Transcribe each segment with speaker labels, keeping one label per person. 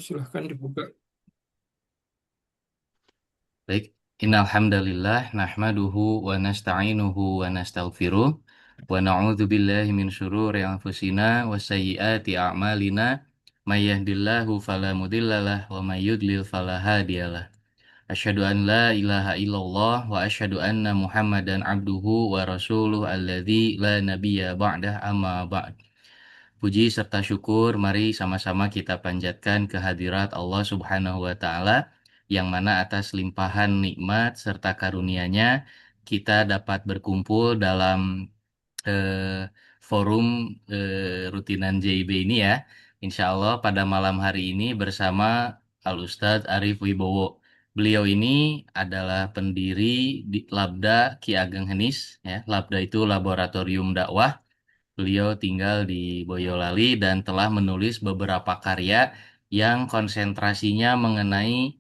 Speaker 1: silahkan dibuka.
Speaker 2: Baik, innal hamdalillah nahmaduhu wa nasta'inuhu wa nastaghfiruh wa na'udzu billahi min syururi anfusina wa sayyiati a'malina may yahdihillahu fala mudhillalah wa may yudlil fala hadiyalah. Asyhadu an la ilaha illallah wa asyhadu anna Muhammadan abduhu wa rasuluh alladzi la nabiyya ba'dah amma ba'd. Puji serta syukur, mari sama-sama kita panjatkan kehadirat Allah Subhanahu wa Ta'ala, yang mana atas limpahan nikmat serta karunia-Nya kita dapat berkumpul dalam eh, forum rutinan JIB ini ya. Insya Allah pada malam hari ini bersama Al Ustadz Arif Wibowo. Beliau ini adalah pendiri di Labda Ki Ageng Henis, ya. Labda itu Laboratorium Dakwah. Beliau tinggal di Boyolali dan telah menulis beberapa karya yang konsentrasinya mengenai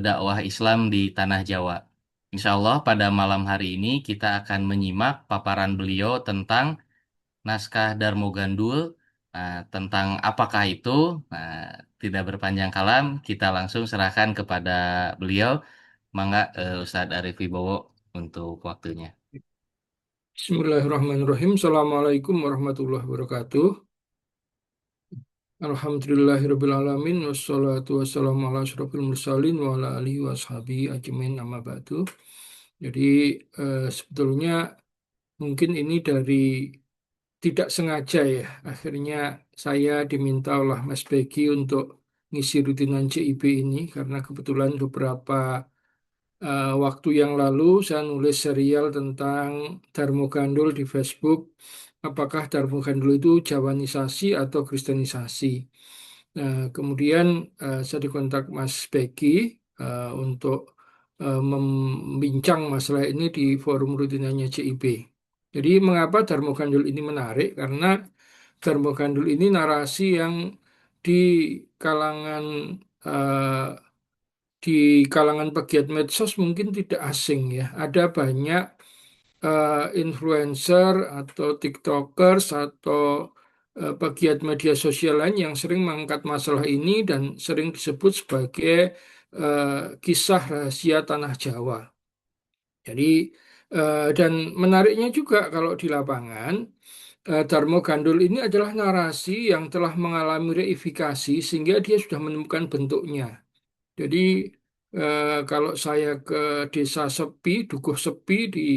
Speaker 2: dakwah Islam di Tanah Jawa. Insya Allah pada malam hari ini kita akan menyimak paparan beliau tentang naskah Darmo Gandul. Nah, tentang apakah itu? Nah, tidak berpanjang kalam, kita langsung serahkan kepada beliau. Mangga Ustadz Arif Wibowo untuk waktunya.
Speaker 1: Bismillahirrahmanirrahim. Assalamualaikum warahmatullahi wabarakatuh. Alhamdulillahirabbil alamin wassalatu wassalamu ala asyrofil mursalin wa ala alihi washabihi ajmain amma ba'du. Jadi sebetulnya mungkin ini dari tidak sengaja ya. Akhirnya saya diminta oleh Mas Begi untuk ngisi rutinan CIB ini karena kebetulan beberapa waktu yang lalu saya nulis serial tentang Darmo Gandul di Facebook. Apakah Darmo Gandul itu Jawanisasi atau Kristenisasi? Nah, kemudian saya dikontak Mas Begi untuk membincang masalah ini di forum rutinannya CIB. Jadi mengapa Darmo Gandul ini menarik? Karena Darmo Gandul ini narasi yang di kalangan eh, di kalangan pegiat medsos mungkin tidak asing ya. Ada banyak influencer atau TikTokers atau pegiat media sosial lain yang sering mengangkat masalah ini dan sering disebut sebagai kisah rahasia tanah Jawa. Jadi dan menariknya juga kalau di lapangan Darmo Gandul ini adalah narasi yang telah mengalami reifikasi sehingga dia sudah menemukan bentuknya. Jadi kalau saya ke Desa Sepi, Dukuh Sepi di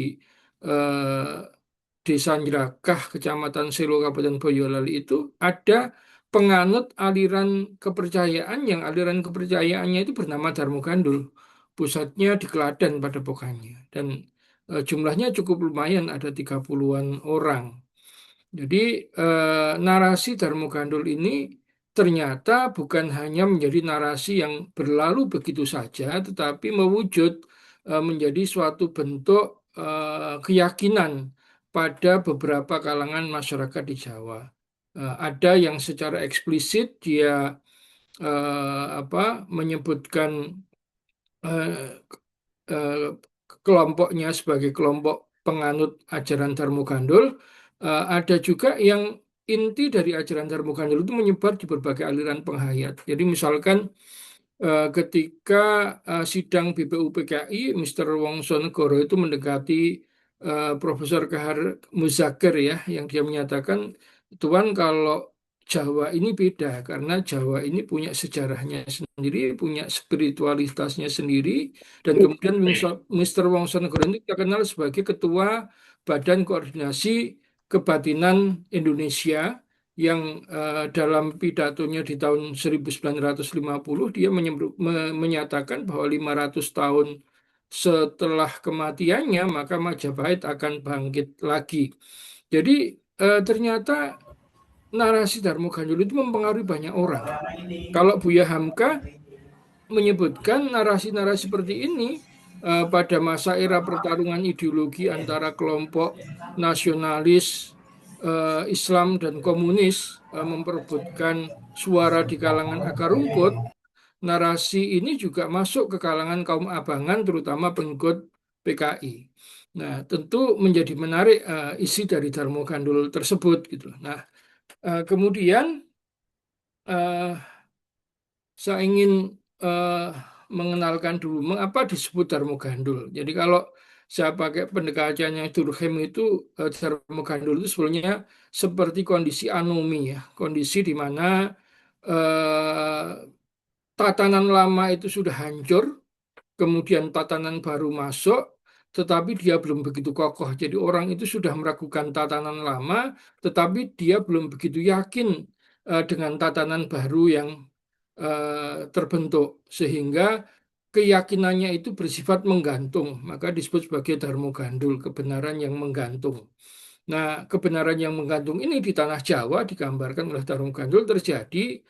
Speaker 1: Desa Njerakah, Kecamatan Selo, Kabupaten Boyolali itu ada penganut aliran kepercayaan yang aliran kepercayaannya itu bernama Darmo Gandul. Pusatnya di Klaten pada pokoknya. Dan jumlahnya cukup lumayan, ada 30-an orang. Jadi narasi Darmo Gandul ini ternyata bukan hanya menjadi narasi yang berlalu begitu saja, tetapi mewujud menjadi suatu bentuk keyakinan pada beberapa kalangan masyarakat di Jawa. Ada yang secara eksplisit dia menyebutkan eh, eh, kelompoknya sebagai kelompok penganut ajaran Darmo Gandul, ada juga yang inti dari ajaran Darmo Gandul itu menyebar di berbagai aliran penghayat. Jadi misalkan ketika sidang BPUPKI, Mr. Wongsonegoro itu mendekati Profesor Kahar Muzakir ya, yang dia menyatakan, Tuan kalau Jawa ini beda karena Jawa ini punya sejarahnya sendiri, punya spiritualitasnya sendiri, dan kemudian Mr. Wongsonegoro ini terkenal sebagai Ketua Badan Koordinasi Kebatinan Indonesia yang dalam pidatonya di tahun 1950 dia menyatakan bahwa 500 tahun setelah kematiannya maka Majapahit akan bangkit lagi. Jadi ternyata narasi Darmo Gandul itu mempengaruhi banyak orang. Kalau Buya Hamka menyebutkan narasi-narasi seperti ini pada masa era pertarungan ideologi antara kelompok nasionalis Islam dan komunis memperebutkan suara di kalangan akar rumput, narasi ini juga masuk ke kalangan kaum abangan, terutama pengikut PKI. Nah, tentu menjadi menarik isi dari Darmo Gandul tersebut gitu. Nah, kemudian eh, saya ingin eh, mengenalkan dulu mengapa disebut Darmo Gandul. Jadi kalau saya pakai pendekatannya Durkheim itu Darmo Gandul itu sebenarnya seperti kondisi anomi ya, kondisi di mana eh, tatanan lama itu sudah hancur, kemudian tatanan baru masuk, tetapi dia belum begitu kokoh. Jadi orang itu sudah meragukan tatanan lama, tetapi dia belum begitu yakin dengan tatanan baru yang terbentuk, sehingga keyakinannya itu bersifat menggantung. Maka disebut sebagai Darmo Gandul, kebenaran yang menggantung. Nah, kebenaran yang menggantung ini di tanah Jawa digambarkan oleh Tarung Gandul terjadi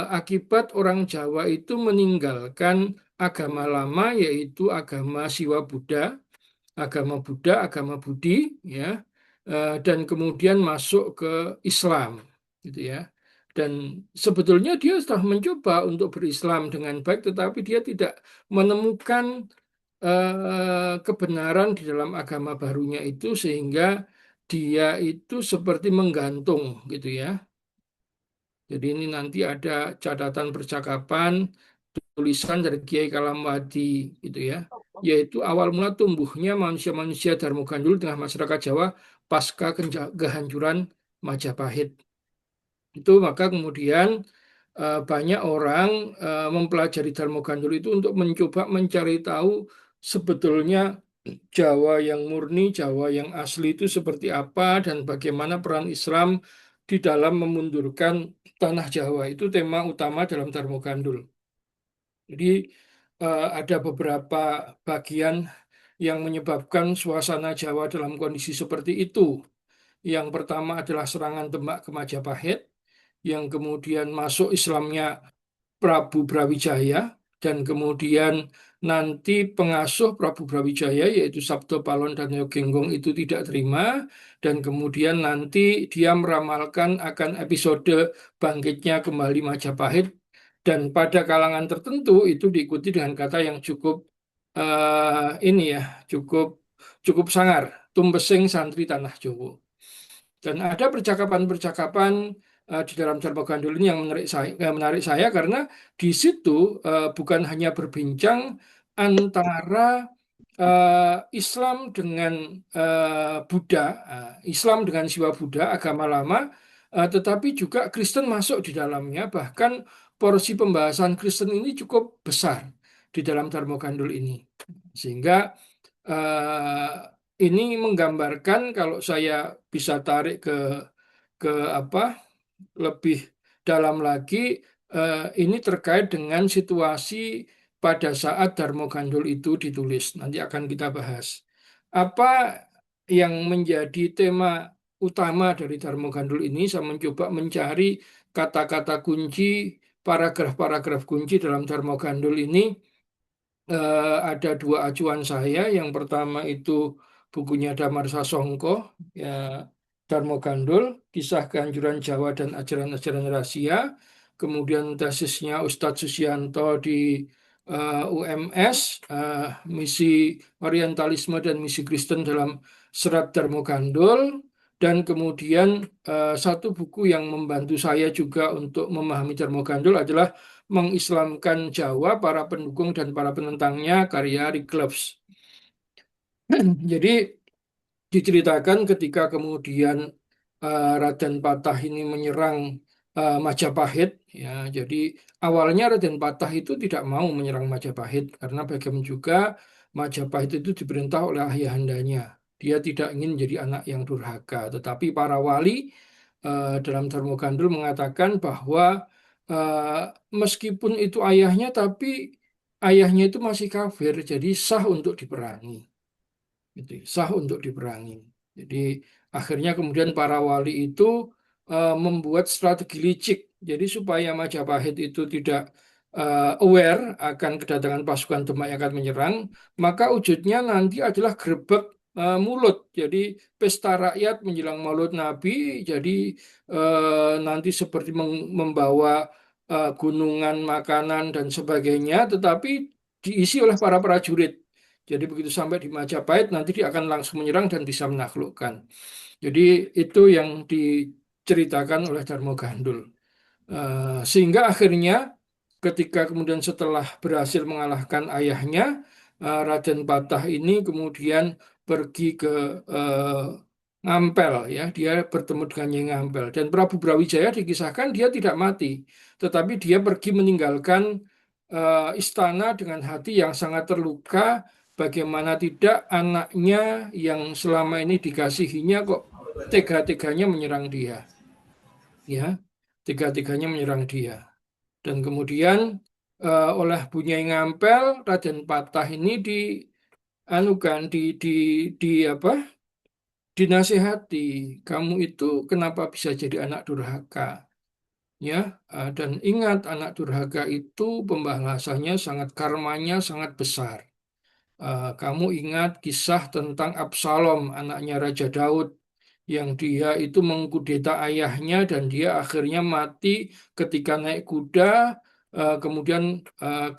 Speaker 1: akibat orang Jawa itu meninggalkan agama lama yaitu agama Siwa Buddha, agama Budi, ya, dan kemudian masuk ke Islam, gitu ya. Dan sebetulnya dia sudah mencoba untuk berislam dengan baik, tetapi dia tidak menemukan kebenaran di dalam agama barunya itu sehingga dia itu seperti menggantung gitu ya. Jadi ini nanti ada catatan percakapan tulisan dari Kiai Kalamwadi gitu ya, yaitu awal mula tumbuhnya manusia-manusia Darmo Gandul di tengah masyarakat Jawa pasca kehancuran Majapahit. Itu maka kemudian banyak orang mempelajari Darmo Gandul itu untuk mencoba mencari tahu sebetulnya Jawa yang murni, Jawa yang asli itu seperti apa dan bagaimana peran Islam di dalam memundurkan tanah Jawa. Itu tema utama dalam Darmo Gandul. Jadi ada beberapa bagian yang menyebabkan suasana Jawa dalam kondisi seperti itu. Yang pertama adalah serangan Demak ke Majapahit, yang kemudian masuk Islamnya Prabu Brawijaya, dan kemudian nanti pengasuh Prabu Brawijaya yaitu Sabto Palon dan Yogenggong itu tidak terima, dan kemudian nanti dia meramalkan akan episode bangkitnya kembali Majapahit, dan pada kalangan tertentu itu diikuti dengan kata yang cukup ini ya, cukup cukup sangar, tumbesing santri tanah Jowo. Dan ada percakapan-percakapan di dalam Dharma Gandul ini yang menarik saya karena di situ bukan hanya berbincang antara Islam dengan Buddha, Islam dengan Siwa Buddha, agama lama, tetapi juga Kristen masuk di dalamnya. Bahkan porsi pembahasan Kristen ini cukup besar di dalam Dharma Gandul ini. Sehingga eh, ini menggambarkan kalau saya bisa tarik ke apa lebih dalam lagi, ini terkait dengan situasi pada saat Darmo Gandul itu ditulis. Nanti akan kita bahas. Apa yang menjadi tema utama dari Darmo Gandul ini? Saya mencoba mencari kata-kata kunci, paragraf-paragraf kunci dalam Darmo Gandul ini. Ada dua acuan saya. Yang pertama itu bukunya Damar Sasongko, ya, Darmo Gandul, Kisah Kehancuran Jawa dan Ajaran-ajaran Rahasia. Kemudian tesisnya Ustadz Susianto di UMS, Misi Orientalisme dan Misi Kristen dalam Serat Darmo Gandul. Dan kemudian satu buku yang membantu saya juga untuk memahami Darmo Gandul adalah Mengislamkan Jawa, Para Pendukung dan Para Penentangnya, karya Rick Gloves. Jadi diceritakan ketika kemudian Raden Patah ini menyerang Majapahit, ya. Jadi awalnya Raden Patah itu tidak mau menyerang Majapahit karena bagaimana juga Majapahit itu diperintah oleh ayahandanya. Dia tidak ingin menjadi anak yang durhaka, tetapi para wali dalam Dharma Gandul mengatakan bahwa eh, meskipun itu ayahnya, tapi ayahnya itu masih kafir, jadi sah untuk diperangi, gitu, sah untuk diperangi. Jadi akhirnya kemudian para wali itu membuat strategi licik. Jadi supaya Majapahit itu tidak aware akan kedatangan pasukan Demak yang akan menyerang, maka wujudnya nanti adalah grebek mulut. Jadi pesta rakyat menjelang Maulid Nabi. Jadi nanti seperti membawa gunungan makanan dan sebagainya, tetapi diisi oleh para prajurit. Jadi begitu sampai di Majapahit nanti dia akan langsung menyerang dan bisa menaklukkan. Jadi itu yang diceritakan oleh Darmo Gandul. Sehingga akhirnya ketika kemudian setelah berhasil mengalahkan ayahnya, Raden Patah ini kemudian pergi ke eh, Ngampel, ya, dia bertemu dengan Nyai Ngampel, dan Prabu Brawijaya dikisahkan dia tidak mati, tetapi dia pergi meninggalkan istana dengan hati yang sangat terluka. Bagaimana tidak, anaknya yang selama ini dikasihinya kok tega-teganya menyerang dia, ya, tega-teganya menyerang dia. Dan kemudian oleh Bunyai Ngampel, Raden Patah ini anukan di apa? Dinasihati, kamu itu kenapa bisa jadi anak durhaka? Ya, dan ingat, anak durhaka itu pembalasannya sangat, karmanya sangat besar. Kamu ingat kisah tentang Absalom, anaknya Raja Daud, yang dia itu mengkudeta ayahnya dan dia akhirnya mati ketika naik kuda, kemudian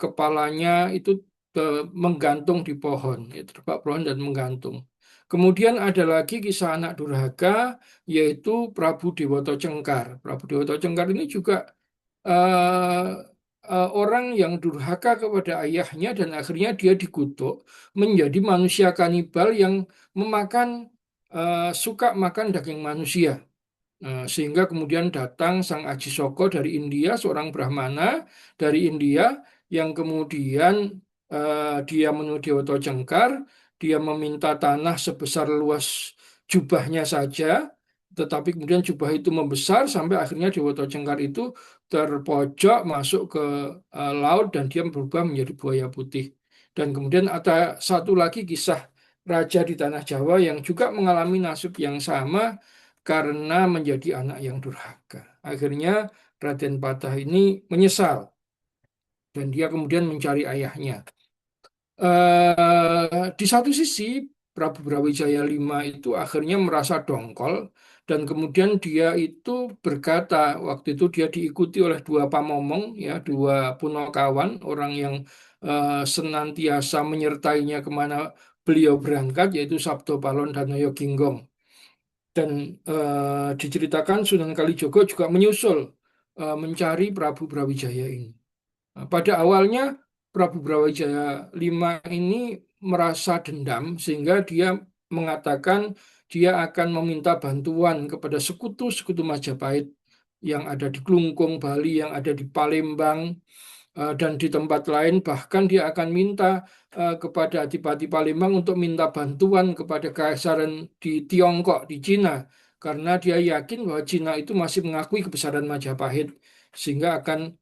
Speaker 1: kepalanya itu menggantung di pohon, ya, terbak pohon dan menggantung. Kemudian ada lagi kisah anak durhaka, yaitu Prabu Dewoto Cengkar. Prabu Dewoto Cengkar ini juga eh, orang yang durhaka kepada ayahnya dan akhirnya dia dikutuk menjadi manusia kanibal yang memakan suka makan daging manusia. Sehingga kemudian datang Sang Aji Soko dari India, seorang Brahmana dari India, yang kemudian dia menuju Dewoto Jengkar, dia meminta tanah sebesar luas jubahnya saja, tetapi kemudian jubah itu membesar sampai akhirnya Dewoto Jengkar itu terpojok masuk ke laut dan dia berubah menjadi buaya putih. Dan kemudian ada satu lagi kisah raja di tanah Jawa yang juga mengalami nasib yang sama karena menjadi anak yang durhaka. Akhirnya Raden Patah ini menyesal dan dia kemudian mencari ayahnya. Di satu sisi, Prabu Brawijaya V itu akhirnya merasa dongkol dan kemudian dia itu berkata, waktu itu dia diikuti oleh dua pamomong, ya, dua punakawan, orang yang senantiasa menyertainya kemana beliau berangkat, yaitu Sabdo Palon dan Noyoginggong. Dan diceritakan Sunan Kalijogo juga menyusul mencari Prabu Brawijaya ini. Nah, pada awalnya Prabu Brawijaya V ini merasa dendam sehingga dia mengatakan dia akan meminta bantuan kepada sekutu-sekutu Majapahit yang ada di Klungkung, Bali, yang ada di Palembang, dan di tempat lain. Bahkan dia akan minta kepada Adipati Palembang untuk minta bantuan kepada Kaisaran di Tiongkok, di Cina, karena dia yakin bahwa Cina itu masih mengakui kebesaran Majapahit sehingga akan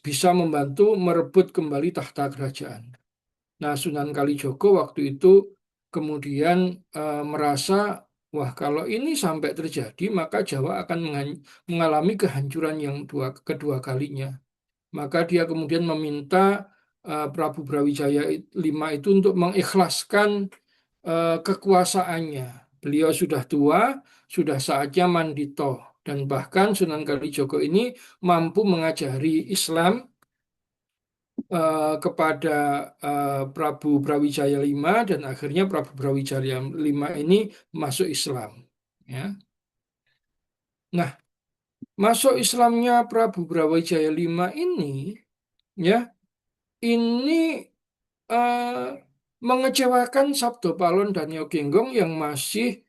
Speaker 1: bisa membantu merebut kembali tahta kerajaan. Nah, Sunan Kalijogo waktu itu kemudian merasa, wah, kalau ini sampai terjadi maka Jawa akan mengalami kehancuran yang kedua kalinya. Maka dia kemudian meminta Prabu Brawijaya V itu untuk mengikhlaskan kekuasaannya. Beliau sudah tua, sudah saatnya mandito. Dan bahkan Sunan Kalijogo ini mampu mengajari Islam kepada Prabu Brawijaya V, dan akhirnya Prabu Brawijaya V ini masuk Islam. Ya. Nah, masuk Islamnya Prabu Brawijaya V ini, ya, ini eh, mengecewakan Sabdo Palon dan Nyogenggong yang masih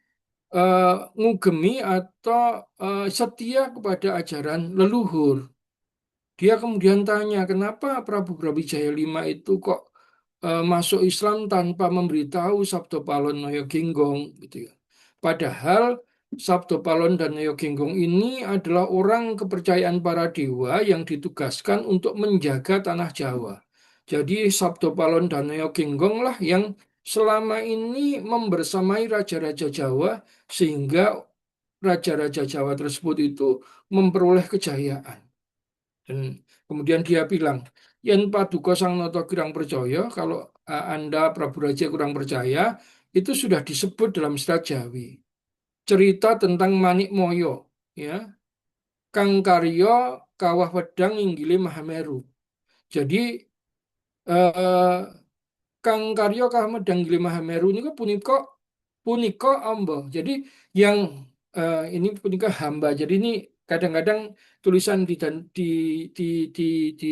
Speaker 1: eh, ngugemi atau setia kepada ajaran leluhur. Dia kemudian tanya, kenapa Prabu Brawijaya V itu kok masuk Islam tanpa memberitahu Sabdo Palon Noyogenggong, gitu ya. Padahal Sabdo Palon dan Noyogenggong ini adalah orang kepercayaan para dewa yang ditugaskan untuk menjaga tanah Jawa. Jadi Sabdo Palon dan Noyogenggong lah yang selama ini membersamai raja-raja Jawa sehingga raja-raja Jawa tersebut itu memperoleh kejayaan. Dan kemudian dia bilang, yen paduka sang nata kirang percaya, kalau Anda Prabu Raja kurang percaya, itu sudah disebut dalam Serat Jawi. Cerita tentang Manik Moyo, ya, Kang Karyo Kawah Wedang Inggile Mahameru. Jadi eh, Kang Karyo Kawah Wedang Inggile Mahameru ini punika punika amba. Jadi yang ini punika hamba. Jadi ini kadang-kadang tulisan di di di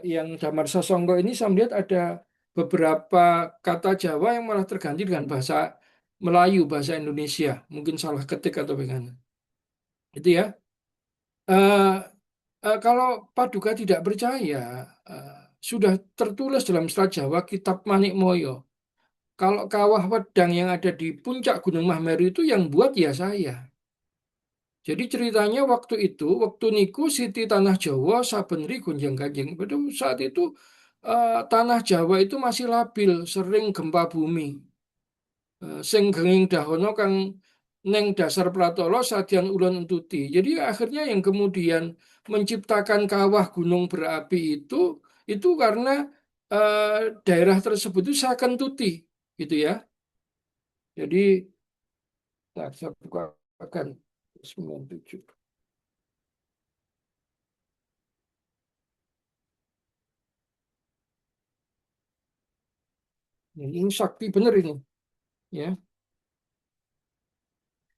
Speaker 1: yang Damar Sasongko ini saya melihat ada beberapa kata Jawa yang malah terganti dengan bahasa Melayu, bahasa Indonesia. Mungkin salah ketik atau bagaimana. Itu ya. Eh, kalau Paduka tidak percaya, eh, sudah tertulis dalam Selat Jawa Kitab Manik Moyo. Kalau kawah wedang yang ada di puncak Gunung Mahmeru itu yang buat ya saya. Jadi ceritanya waktu itu, waktu niku Siti Tanah Jawa sabenri gonjang-ganjing. Pada saat itu tanah Jawa itu masih labil, sering gempa bumi. Sing genging dahono kang neng dasar pratala sadyan ulun entuti. Jadi akhirnya yang kemudian menciptakan kawah gunung berapi itu karena daerah tersebut itu saken tuti, gitu ya. Jadi nah, saya bukakan 97. Ini sakti benar ini, ya.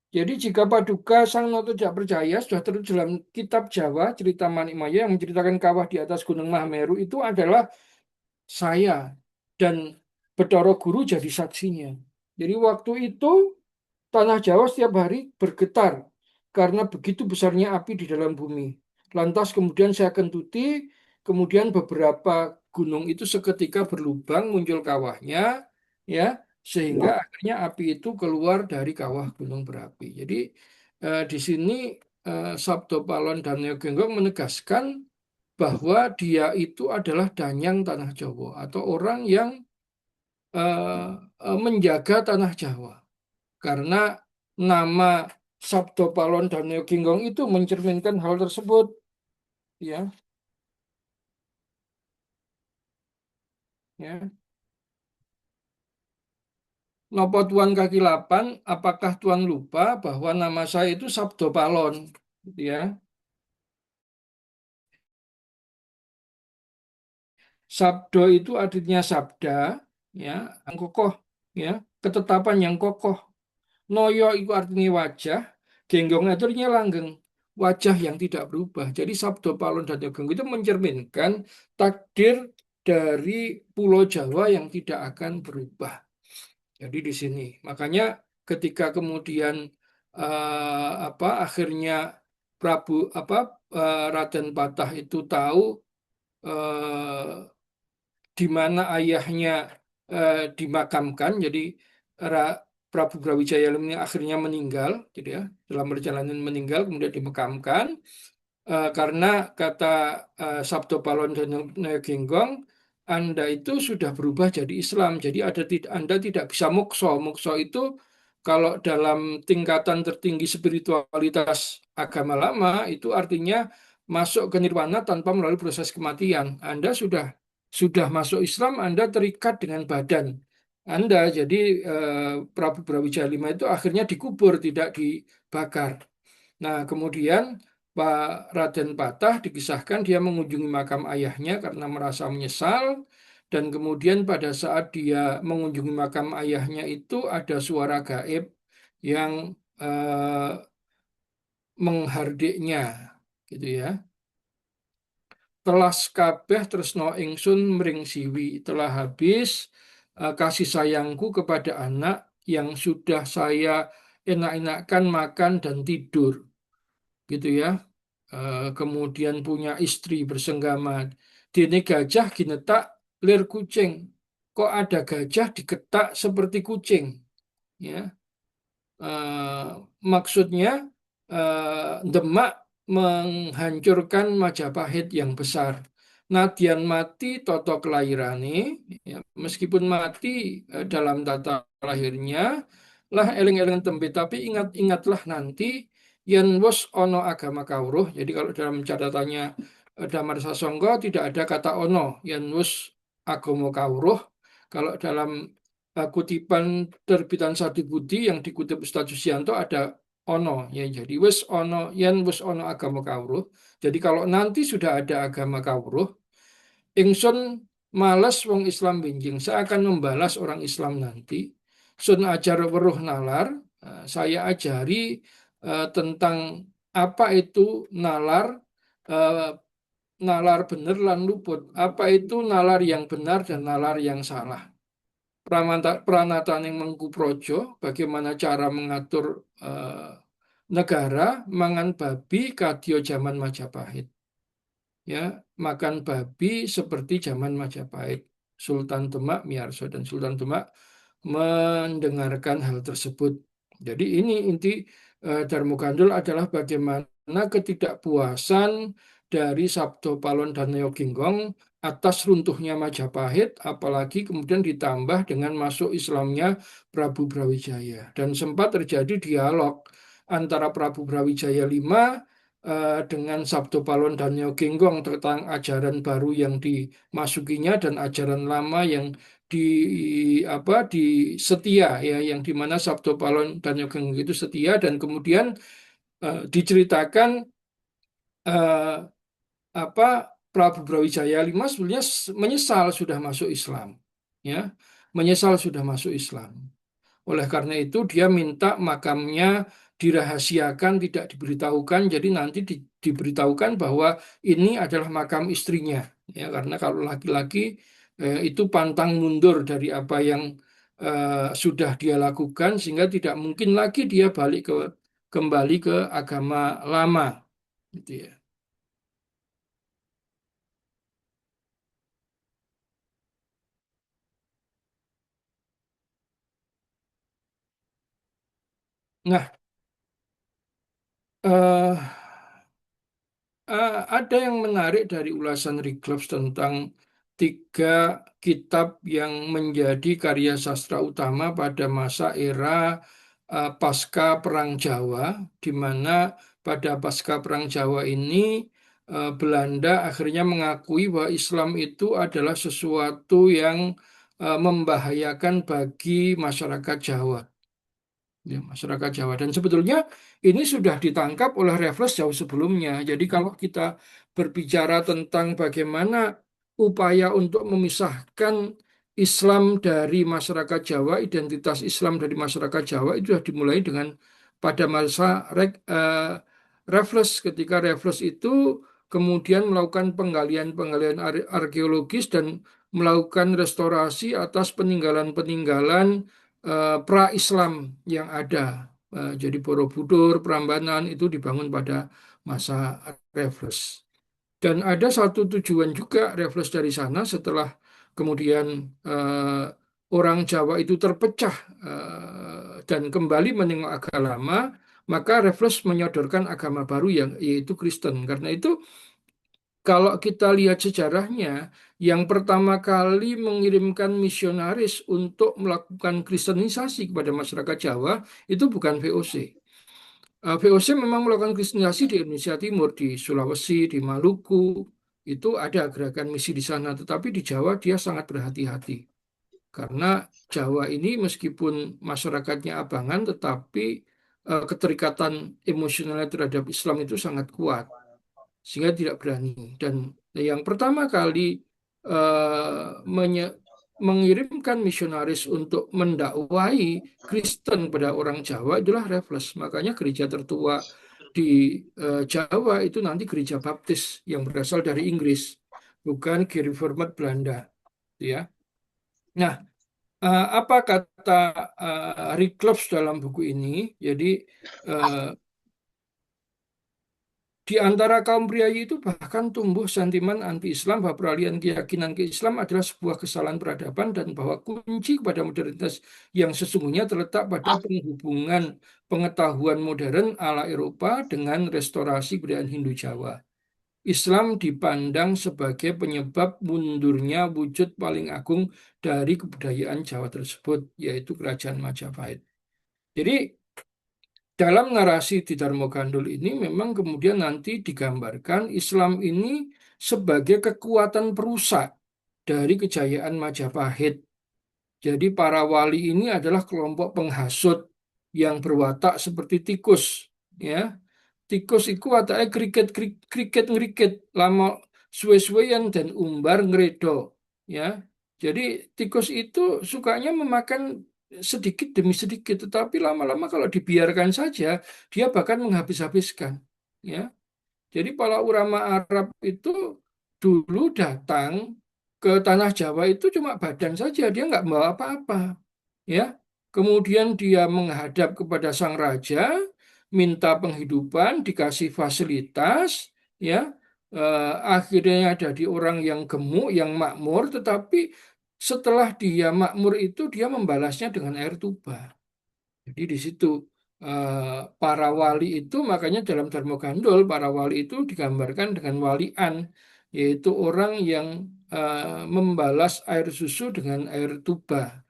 Speaker 1: Jadi jika Paduka Sang Noto tidak percaya, sudah tertulis dalam kitab Jawa, cerita Manikmaya yang menceritakan kawah di atas Gunung Mahameru itu adalah saya dan Bathara Guru jadi saksinya. Jadi waktu itu tanah Jawa setiap hari bergetar karena begitu besarnya api di dalam bumi. Lantas kemudian saya kentuti, kemudian beberapa gunung itu seketika berlubang muncul kawahnya, ya, sehingga akhirnya api itu keluar dari kawah gunung berapi. Jadi di sini Sabdo Palon dan Neo Genggong menegaskan bahwa dia itu adalah danyang tanah Jawa atau orang yang menjaga tanah Jawa karena nama Sabdo Palon dan Neo Ginggong itu mencerminkan hal tersebut, ya, ya. Nopo Tuan kaki lapan, apakah Tuan lupa bahwa nama saya itu Sabdo Palon, gitu ya. Sabdo itu artinya sabda, ya, yang kokoh, ya, ketetapan yang kokoh. Noyo itu artinya wajah, genggong itu artinya langgeng, wajah yang tidak berubah. Jadi Sabdo Palon dan Genggong itu mencerminkan takdir dari Pulau Jawa yang tidak akan berubah. Jadi di sini, makanya ketika kemudian akhirnya Prabu Raden Patah itu tahu eh, di mana ayahnya dimakamkan. Jadi Ra- Prabu Brawijaya ini akhirnya meninggal, gitu ya, dalam perjalanan meninggal kemudian dimakamkan. Karena kata Sabdo Palon dan Genggong, Anda itu sudah berubah jadi Islam. Jadi Anda tidak bisa mukso. Mukso itu kalau dalam tingkatan tertinggi spiritualitas agama lama itu artinya masuk ke nirwana tanpa melalui proses kematian. Anda sudah masuk Islam, Anda terikat dengan badan Anda. Jadi Prabu Brawijaya V itu akhirnya dikubur, tidak dibakar. Nah, kemudian Pak Raden Patah dikisahkan dia mengunjungi makam ayahnya karena merasa menyesal, dan kemudian pada saat dia mengunjungi makam ayahnya itu ada suara gaib yang eh, menghardiknya, gitu ya. Telas kabeh tresno ingsun mring siwi, telah habis kasih sayangku kepada anak yang sudah saya enak-enakan makan dan tidur, gitu ya. Kemudian punya istri bersenggama. Dene gajah ginetak lir kucing. Kok ada gajah diketak seperti kucing? Ya, Eh, maksudnya Demak menghancurkan Majapahit yang besar. Nadyan mati toto kelairane, ya, meskipun mati dalam tata lahirnya, lah eling-eling tembe, tapi ingat-ingatlah nanti yen wis ono agama kawruh. Jadi kalau dalam catatannya Damar Sasongko tidak ada kata ono, yen wis agama kawruh. Kalau dalam kutipan terbitan Sati Budi yang dikutip Ustadz Susianto ada ono, ya, jadi wis ono yen wis ono agama kawruh. Jadi kalau nanti sudah ada agama kawruh, ingsun males wong Islam benjing, saya akan membalas orang Islam nanti. Sun ajar weruh nalar, saya ajari tentang apa itu nalar, eh, nalar bener lan luput. Apa itu nalar yang benar dan nalar yang salah? Pranataning Mengku Projo, bagaimana cara mengatur negara, mangan babi kadyo zaman Majapahit. Ya, makan babi seperti zaman Majapahit. Sultan Demak, Miarso dan Sultan Demak mendengarkan hal tersebut. Jadi ini inti Darmo Gandul adalah bagaimana ketidakpuasan dari Sabdo Palon dan Neoginggong atas runtuhnya Majapahit, apalagi kemudian ditambah dengan masuk Islamnya Prabu Brawijaya. Dan sempat terjadi dialog antara Prabu Brawijaya V dengan Sabdo Palon dan Neoginggong tentang ajaran baru yang dimasukinya dan ajaran lama yang di di setia ya yang dimana Sabdo Palon dan Yogang itu setia dan kemudian diceritakan eh, apa Prabu Brawijaya V sebenarnya menyesal sudah masuk Islam ya menyesal sudah masuk Islam oleh karena itu dia minta makamnya dirahasiakan tidak diberitahukan jadi nanti diberitahukan bahwa ini adalah makam istrinya ya karena kalau laki-laki itu pantang mundur dari apa yang sudah dia lakukan sehingga tidak mungkin lagi dia kembali ke agama lama gitu ya. Nah, eh, ada yang menarik dari ulasan Riggloff tentang tiga kitab yang menjadi karya sastra utama pada masa era pasca Perang Jawa, di mana pada pasca Perang Jawa ini Belanda akhirnya mengakui bahwa Islam itu adalah sesuatu yang membahayakan bagi masyarakat Jawa. Ya, masyarakat Jawa. Dan sebetulnya ini sudah ditangkap oleh Raffles jauh sebelumnya. Jadi kalau kita berbicara tentang bagaimana upaya untuk memisahkan Islam dari masyarakat Jawa, identitas Islam dari masyarakat Jawa itu sudah dimulai dengan pada masa Raffles. Ketika Raffles itu kemudian melakukan penggalian-penggalian arkeologis dan melakukan restorasi atas peninggalan-peninggalan pra-Islam yang ada. Jadi Borobudur, Prambanan itu dibangun pada masa Raffles. Dan ada satu tujuan juga Raffles dari sana setelah kemudian orang Jawa itu terpecah dan kembali menengok agama lama, maka Raffles menyodorkan agama baru yang yaitu Kristen. Karena itu kalau kita lihat sejarahnya, yang pertama kali mengirimkan misionaris untuk melakukan kristenisasi kepada masyarakat Jawa itu bukan VOC. VOC memang melakukan kristenisasi di Indonesia Timur, di Sulawesi, di Maluku, itu ada gerakan misi di sana. Tetapi di Jawa dia sangat berhati-hati. Karena Jawa ini meskipun masyarakatnya abangan, tetapi keterikatan emosionalnya terhadap Islam itu sangat kuat sehingga tidak berani. Dan yang pertama kali mengirimkan misionaris untuk mendakwai Kristen pada orang Jawa itulah Raffles. Makanya gereja tertua di Jawa itu nanti gereja Baptis yang berasal dari Inggris, bukan Gereformat Belanda, ya. Nah, apa kata Rick Klops dalam buku ini? Jadi eh, di antara kaum priayi itu bahkan tumbuh sentimen anti-Islam bahwa peralihan keyakinan ke Islam adalah sebuah kesalahan peradaban dan bahwa kunci kepada modernitas yang sesungguhnya terletak pada penghubungan pengetahuan modern ala Eropa dengan restorasi budaya Hindu Jawa. Islam dipandang sebagai penyebab mundurnya wujud paling agung dari kebudayaan Jawa tersebut, yaitu Kerajaan Majapahit. Jadi dalam narasi di Darmo Gandul ini memang kemudian nanti digambarkan Islam ini sebagai kekuatan perusak dari kejayaan Majapahit. Jadi para wali ini adalah kelompok penghasut yang berwatak seperti tikus, ya. Tikus iku watake kriket ngriket lama suwe-suweyan dan umbar ngredo, ya. Jadi tikus itu sukanya memakan sedikit demi sedikit, tetapi lama-lama kalau dibiarkan saja dia bahkan menghabis-habiskan, ya. Jadi para ulama Arab itu dulu datang ke tanah Jawa itu cuma badan saja, dia nggak bawa apa-apa, ya. Kemudian dia menghadap kepada sang raja, minta penghidupan, dikasih fasilitas, ya. Akhirnya jadi orang yang gemuk, yang makmur, tetapi setelah dia makmur itu dia membalasnya dengan air tuba. Jadi di situ para wali itu, makanya dalam Dharma Gandul para wali itu digambarkan dengan walian, yaitu orang yang membalas air susu dengan air tuba.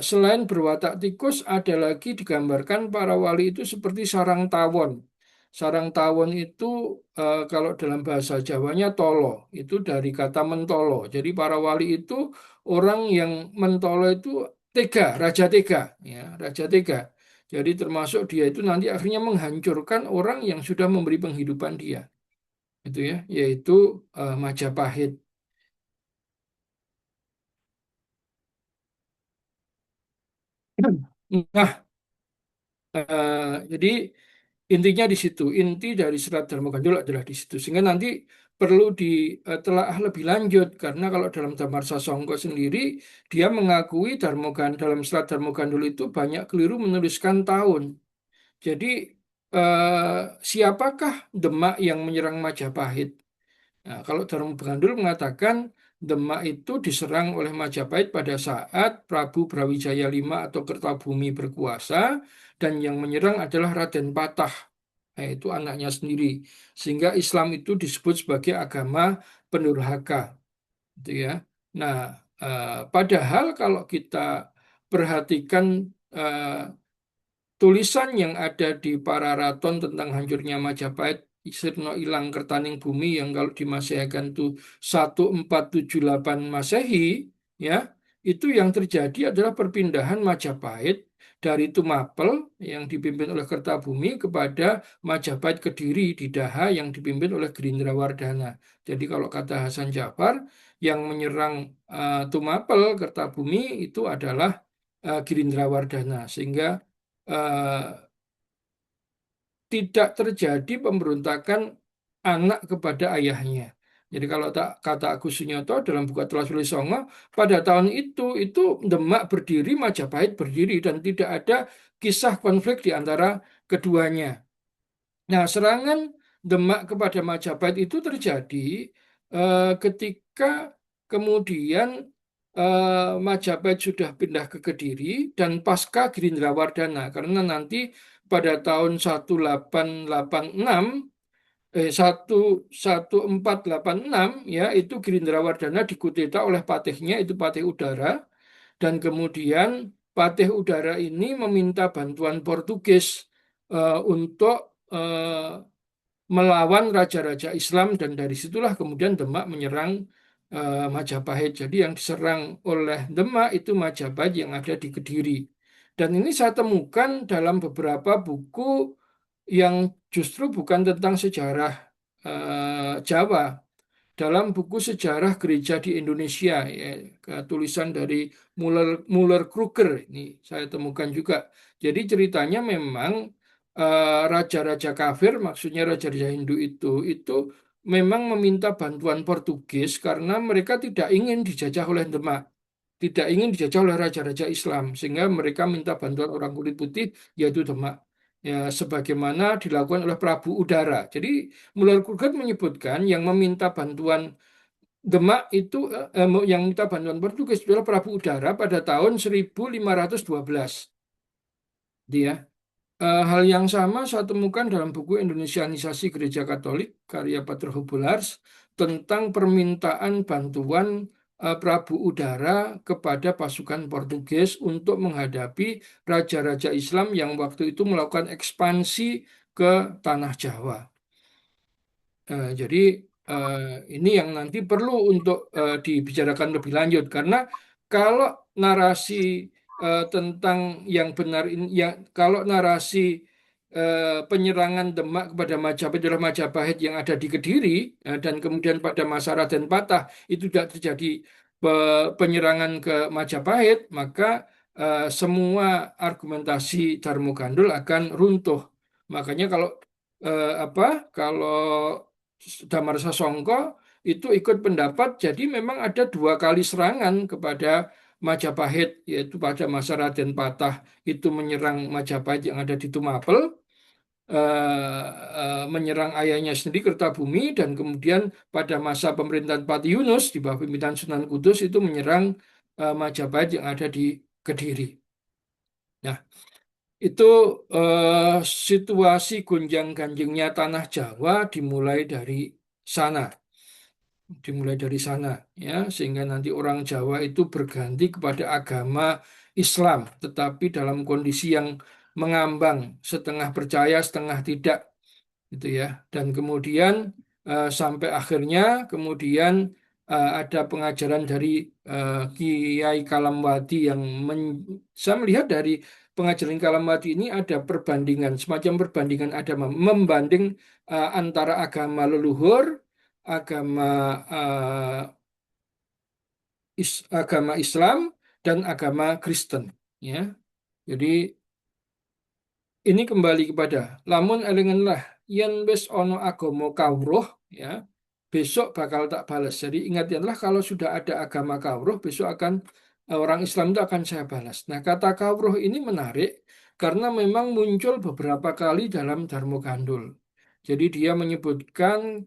Speaker 1: Selain berwatak tikus, ada lagi digambarkan para wali itu seperti sarang tawon. Sarang tawon itu kalau dalam bahasa Jawanya tolo, itu dari kata mentolo. Jadi para wali itu orang yang mentolo itu tega, raja tega, ya, raja tega. Jadi termasuk dia itu nanti akhirnya menghancurkan orang yang sudah memberi penghidupan dia, itu ya, yaitu Majapahit. Nah, jadi intinya di situ, inti dari Serat Dharma Gandul adalah di situ. Sehingga nanti perlu ditelaah lebih lanjut, karena kalau dalam Damarsa Sangka sendiri, dia mengakui dalam Serat Dharma Gandul itu banyak keliru menuliskan tahun. Jadi siapakah Demak yang menyerang Majapahit? Nah, kalau Dharma Gandul mengatakan Demak itu diserang oleh Majapahit pada saat Prabu Brawijaya V atau Kertabumi berkuasa, dan yang menyerang adalah Raden Patah, yaitu anaknya sendiri. Sehingga Islam itu disebut sebagai agama pendurhaka, gitu ya. Nah, padahal kalau kita perhatikan eh, tulisan yang ada di Pararaton tentang hancurnya Majapahit, Sirno Ilang Kertaning Bumi, yang kalau dimasehikan itu 1478 Masehi, ya, itu yang terjadi adalah perpindahan Majapahit dari Tumapel yang dipimpin oleh Kertabumi kepada Majapahit Kediri di Daha yang dipimpin oleh Gerindrawardana. Jadi kalau kata Hasan Jafar, yang menyerang Tumapel Kertabumi itu adalah Gerindrawardana, sehingga eh, tidak terjadi pemberontakan anak kepada ayahnya. Jadi kalau tak kata Agus Sunyoto dalam buku Atlas Wali Songo, pada tahun itu Demak berdiri, Majapahit berdiri, dan tidak ada kisah konflik di antara keduanya. Nah, serangan Demak kepada Majapahit itu terjadi ketika kemudian Majapahit sudah pindah ke Kediri dan pasca Gerindrawardana, karena nanti pada tahun 1886 1486 ya, itu Gerindrawardana dikudeta oleh patihnya, itu Patih Udara, dan kemudian Patih Udara ini meminta bantuan Portugis untuk melawan raja-raja Islam, dan dari situlah kemudian Demak menyerang Majapahit. Jadi yang diserang oleh Demak itu Majapahit yang ada di Kediri. Dan ini saya temukan dalam beberapa buku yang justru bukan tentang sejarah Jawa. Dalam buku sejarah gereja di Indonesia, ya, tulisan dari Muller Kruger ini saya temukan juga. Jadi ceritanya memang raja-raja kafir, maksudnya raja-raja Hindu itu memang meminta bantuan Portugis karena mereka tidak ingin dijajah oleh Demak, tidak ingin dijajah oleh raja-raja Islam, sehingga mereka minta bantuan orang kulit putih, yaitu Demak. Ya, sebagaimana dilakukan oleh Prabu Udara. Jadi Muller Kruger menyebutkan yang meminta bantuan Demak itu yang minta bantuan Portugis adalah Prabu Udara pada tahun 1512. Dia hal yang sama saya temukan dalam buku Indonesianisasi Gereja Katolik karya Pater Hubulars tentang permintaan bantuan Prabu Udara kepada pasukan Portugis untuk menghadapi raja-raja Islam yang waktu itu melakukan ekspansi ke tanah Jawa. Jadi eh, ini yang nanti perlu untuk dibicarakan lebih lanjut, karena kalau narasi tentang yang benar ini, ya, kalau narasi penyerangan Demak kepada Majapahit adalah Majapahit yang ada di Kediri, dan kemudian pada masa Raden Patah itu tidak terjadi penyerangan ke Majapahit, maka semua argumentasi Darmo Gandul akan runtuh. Makanya kalau apa? Kalau Damarsa Songko itu ikut pendapat. Jadi memang ada dua kali serangan kepada Majapahit, yaitu pada masa Raden Patah itu menyerang Majapahit yang ada di Tumapel, menyerang ayahnya sendiri Kertabumi, dan kemudian pada masa pemerintahan Pati Yunus di bawah pimpinan Sunan Kudus itu menyerang Majapahit yang ada di Kediri. Nah, itu situasi gonjang-ganjingnya tanah Jawa dimulai dari sana, ya, sehingga nanti orang Jawa itu berganti kepada agama Islam, tetapi dalam kondisi yang mengambang, setengah percaya, setengah tidak, gitu ya. Dan kemudian sampai akhirnya kemudian ada pengajaran dari Kiai Kalamwadi yang saya melihat dari pengajaran Kalamwadi ini ada perbandingan, semacam perbandingan, ada membanding antara agama leluhur, agama agama Islam dan agama Kristen, ya. Jadi ini kembali kepada lamun elingenlah yen wis ono agama kawruh, ya, besok bakal tak balas. Jadi ingatlah kalau sudah ada agama kawruh besok akan orang Islam itu akan saya balas. Nah, kata kawruh ini menarik karena memang muncul beberapa kali dalam Dharma Gandul. Jadi dia menyebutkan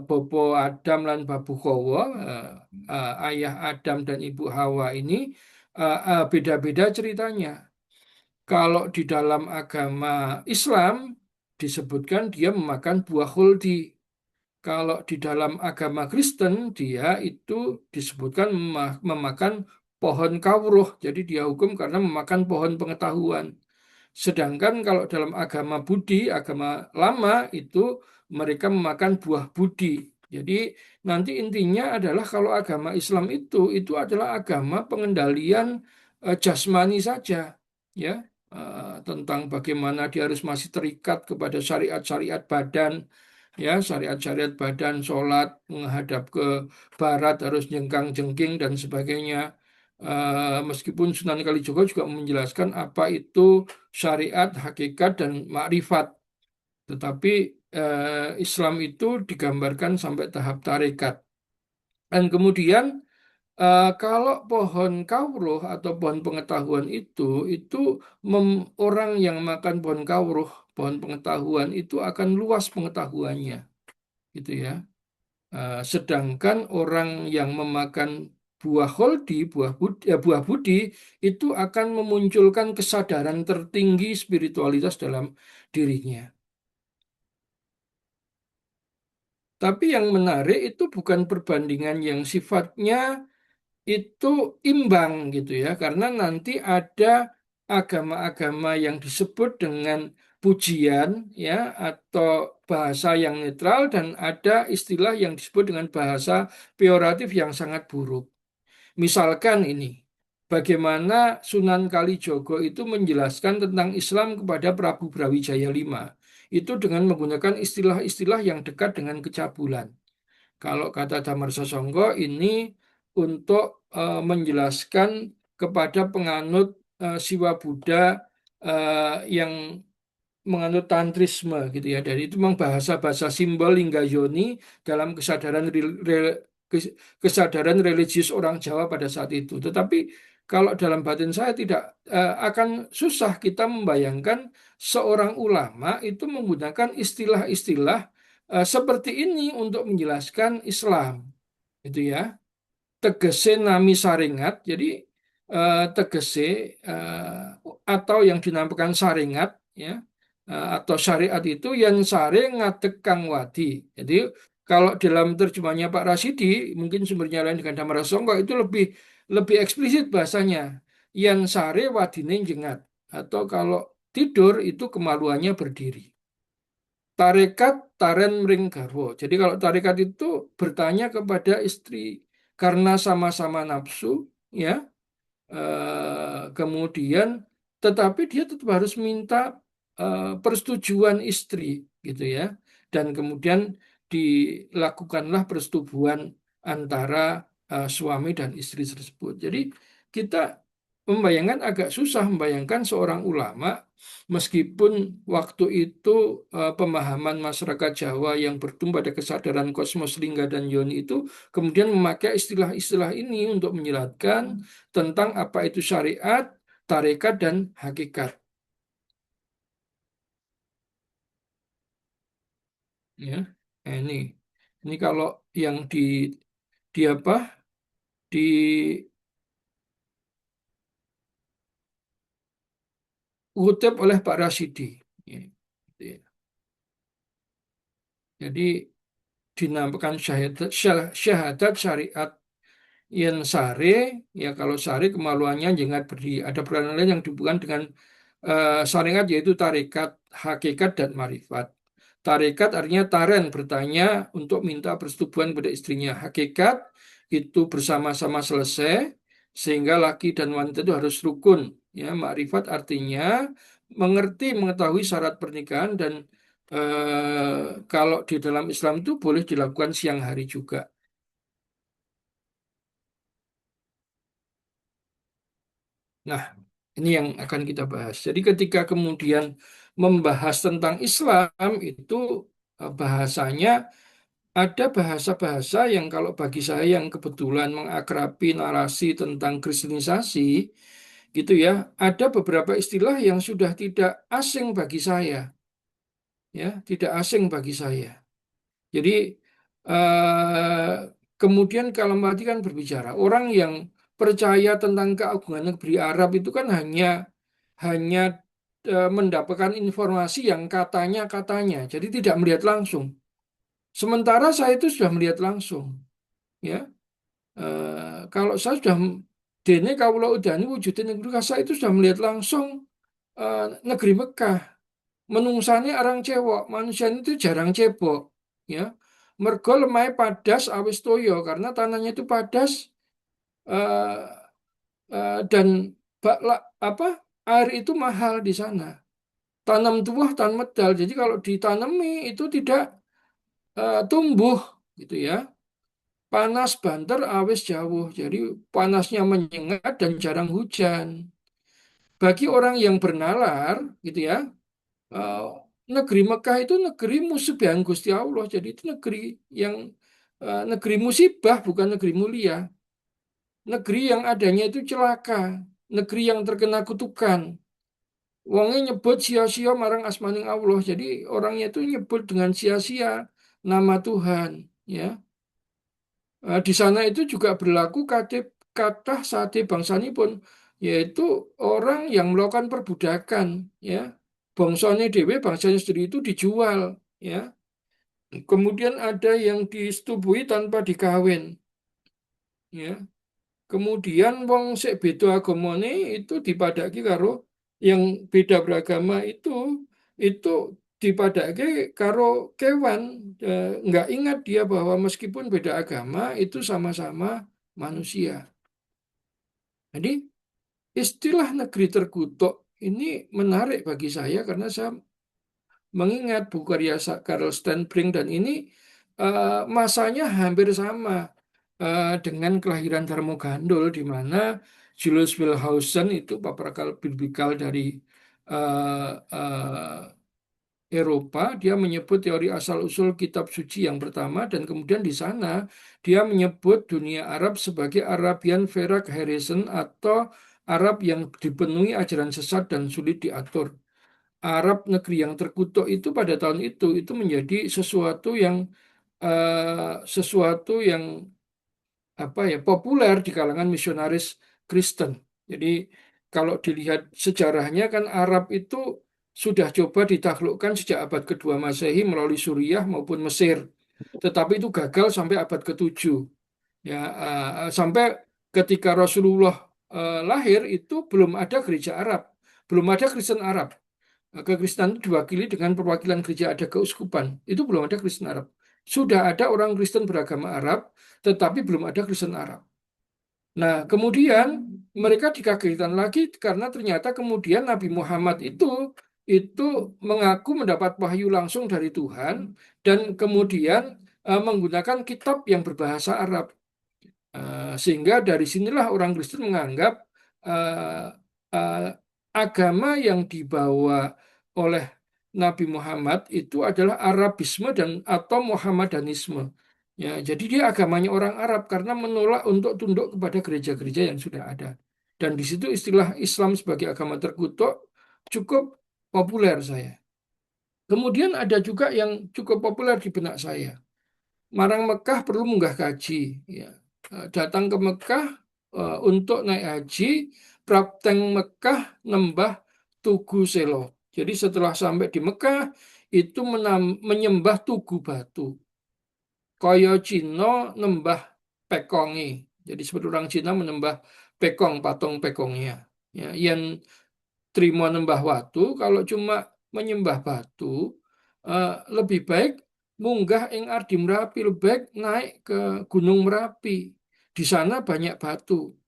Speaker 1: Bopo Adam dan Babu Kowo, ayah Adam dan ibu Hawa ini beda-beda ceritanya. Kalau di dalam agama Islam disebutkan dia memakan buah huldi. Kalau di dalam agama Kristen dia itu disebutkan memakan pohon kawruh. Jadi dia hukum karena memakan pohon pengetahuan. Sedangkan kalau dalam agama Budi, agama lama itu mereka memakan buah budi. Jadi nanti intinya adalah kalau agama Islam itu adalah agama pengendalian jasmani saja, ya. Tentang bagaimana dia harus masih terikat kepada syariat-syariat badan, ya, syariat-syariat badan, sholat menghadap ke barat harus jengkang-jengking dan sebagainya. Meskipun Sunan Kalijogo juga menjelaskan apa itu syariat, hakikat, dan makrifat. Tetapi Islam itu digambarkan sampai tahap tarekat. Dan kemudian kalau pohon kawruh atau pohon pengetahuan itu orang yang makan pohon kawruh, pohon pengetahuan itu akan luas pengetahuannya, gitu ya. Sedangkan orang yang memakan buah holdi, buah budi, itu akan memunculkan kesadaran tertinggi spiritualitas dalam dirinya. Tapi yang menarik itu bukan perbandingan yang sifatnya itu imbang gitu ya, karena nanti ada agama-agama yang disebut dengan pujian, ya, atau bahasa yang netral, dan ada istilah yang disebut dengan bahasa peyoratif yang sangat buruk. Misalkan ini, bagaimana Sunan Kalijogo itu menjelaskan tentang Islam kepada Prabu Brawijaya V itu dengan menggunakan istilah-istilah yang dekat dengan kecabulan. Kalau kata Damar Sasongko ini untuk menjelaskan kepada penganut Siwa Buddha yang menganut tantrisme gitu ya. Dari itu memang bahasa-bahasa simbol lingga yoni dalam kesadaran religius orang Jawa pada saat itu. Tetapi kalau dalam batin saya tidak akan susah kita membayangkan seorang ulama itu menggunakan istilah-istilah seperti ini untuk menjelaskan Islam, gitu ya. Tegese nami saringat, jadi tegese atau yang dinamakan saringat, ya, atau syariat itu yang sare ngadeg kang wadi. Jadi kalau dalam terjemahnya Pak Rasidi, mungkin sumbernya lain dengan Damar Songko itu lebih lebih eksplisit bahasanya. Yang sare wadine jengat, atau kalau tidur itu kemaluannya berdiri. Tarekat taren mring garwo. Jadi kalau tarekat itu bertanya kepada istri karena sama-sama nafsu, ya, kemudian tetapi dia tetap harus minta persetujuan istri, gitu ya, dan kemudian dilakukanlah persetubuhan antara suami dan istri tersebut. Jadi kita membayangkan agak susah membayangkan seorang ulama meskipun waktu itu pemahaman masyarakat Jawa yang bertumbuh pada kesadaran kosmos lingga dan yoni itu kemudian memakai istilah-istilah ini untuk menjelaskan tentang apa itu syariat, tarekat dan hakikat. Ya, nah, ini kalau yang di apa diutip oleh Pak Rasidi. Ya, ya. Jadi dinamakan syahadat syariat yen sare, ya kalau sare kemaluannya jengat berdiri. Ada peranan lain yang dihubungkan dengan syariat yaitu tarekat, hakikat dan marifat. Tarekat artinya taren bertanya untuk minta persetubuhan pada istrinya. Hakikat itu bersama-sama selesai sehingga laki dan wanita itu harus rukun. Ya, makrifat artinya mengerti, mengetahui syarat pernikahan dan kalau di dalam Islam itu boleh dilakukan siang hari juga. Nah, ini yang akan kita bahas. Jadi ketika kemudian membahas tentang Islam itu bahasanya ada bahasa-bahasa yang kalau bagi saya yang kebetulan mengakrabi narasi tentang kristenisasi gitu ya, ada beberapa istilah yang sudah tidak asing bagi saya, ya, tidak asing bagi saya. Jadi eh, kemudian kalau tadi kan berbicara orang yang percaya tentang keagungan negeri Arab itu kan hanya mendapatkan informasi yang katanya-katanya, jadi tidak melihat langsung. Sementara saya itu sudah melihat langsung, ya. Kalau saya sudah dene kawula udani wujudin negeri saya itu sudah melihat langsung negeri Mekah. Menungsane arang cewek, manusia itu jarang cebok, ya. Mergo lemah padas awis toyo karena tanahnya itu padas eh, dan apa air itu mahal di sana. Tanam tuah tan medal. Jadi kalau ditanami itu tidak tumbuh gitu ya. Panas banter awis jauh. Jadi panasnya menyengat dan jarang hujan. Bagi orang yang bernalar gitu ya, eh, negeri Mekah itu negeri musubihan Gusti Allah. Jadi itu negeri yang negeri musibah bukan negeri mulia. Negeri yang adanya itu celaka, negeri yang terkena kutukan. Wongnya nyebut sia-sia marang asmaning Allah. Jadi orangnya itu nyebut dengan sia-sia nama Tuhan, ya. Di sana itu juga berlaku kata sate bangsani pun, yaitu orang yang melakukan perbudakan, ya. Bangsanya dewe, bangsanya sendiri itu dijual, ya. Kemudian ada yang disetubui tanpa dikawin, ya. Kemudian wong sik beda agamane itu dipadaki karo yang beda beragama itu dipadaki karo kewan. Nggak ingat dia bahwa meskipun beda agama itu sama-sama manusia. Jadi istilah negeri terkutuk ini menarik bagi saya karena saya mengingat buku karya Karl Steinbrink dan ini masanya hampir sama dengan kelahiran Darmo Gandul di mana Julius Wellhausen itu pakar biblikal dari eh, Eropa, dia menyebut teori asal-usul kitab suci yang pertama dan kemudian di sana dia menyebut dunia Arab sebagai Arabian Ferak Harrison atau Arab yang dipenuhi ajaran sesat dan sulit diatur. Arab negeri yang terkutuk itu pada tahun itu menjadi sesuatu yang apa ya populer di kalangan misionaris Kristen. Jadi kalau dilihat sejarahnya kan Arab itu sudah coba ditaklukkan sejak abad kedua Masehi melalui Suriah maupun Mesir. Tetapi itu gagal sampai abad ke-7. Ya, sampai ketika Rasulullah lahir itu belum ada gereja Arab, belum ada Kristen Arab. Kekristenan itu diwakili dengan perwakilan gereja ada keuskupan. Itu belum ada Kristen Arab. Sudah ada orang Kristen beragama Arab, tetapi belum ada Kristen Arab. Nah, kemudian mereka dikagetkan lagi karena ternyata kemudian Nabi Muhammad itu mengaku mendapat wahyu langsung dari Tuhan dan kemudian menggunakan kitab yang berbahasa Arab. Sehingga dari sinilah orang Kristen menganggap eh, eh, agama yang dibawa oleh Nabi Muhammad itu adalah Arabisme dan atau Muhammadanisme. Ya, jadi dia agamanya orang Arab karena menolak untuk tunduk kepada gereja-gereja yang sudah ada. Dan di situ istilah Islam sebagai agama terkutuk cukup populer saya. Kemudian ada juga yang cukup populer di benak saya. Marang Mekah perlu munggah kaji. Ya. Datang ke Mekah untuk naik haji, Prapteng Mekah nembah Tugu Selo. Jadi setelah sampai di Mekah, itu menyembah Tugu Batu. Kaya Cina nembah Pekongi. Jadi seperti orang Cina menembah Pekong, patung Pekongnya. Ya, yang terima nembah watu, kalau cuma menyembah batu, lebih baik munggah ing Ardi Merapi, lebih baik naik ke Gunung Merapi. Di sana banyak batu.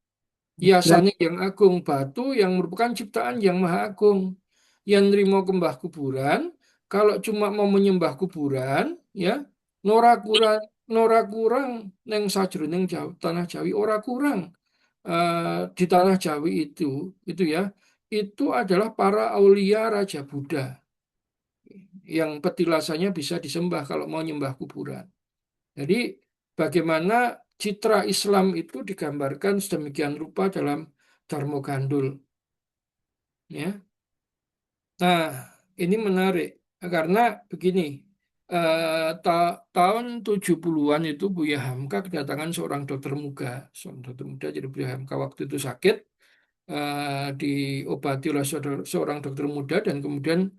Speaker 3: Berarti
Speaker 1: Hiasannya yang agung, batu yang merupakan ciptaan yang maha agung. Yang nerimo kembah kuburan, kalau cuma mau menyembah kuburan, ya, nora kurang, nora kurang neng sajroning tanah Jawi, ora kurang di tanah Jawi itu ya, itu adalah para aulia Raja Buddha yang petilasannya bisa disembah kalau mau nyembah kuburan. Jadi bagaimana citra Islam itu digambarkan sedemikian rupa dalam Dharma Gandul, ya. Nah, ini menarik karena begini, tahun 70-an itu Buya Hamka kedatangan seorang dokter muda, jadi Buya Hamka waktu itu sakit, diobati oleh seorang dokter muda dan kemudian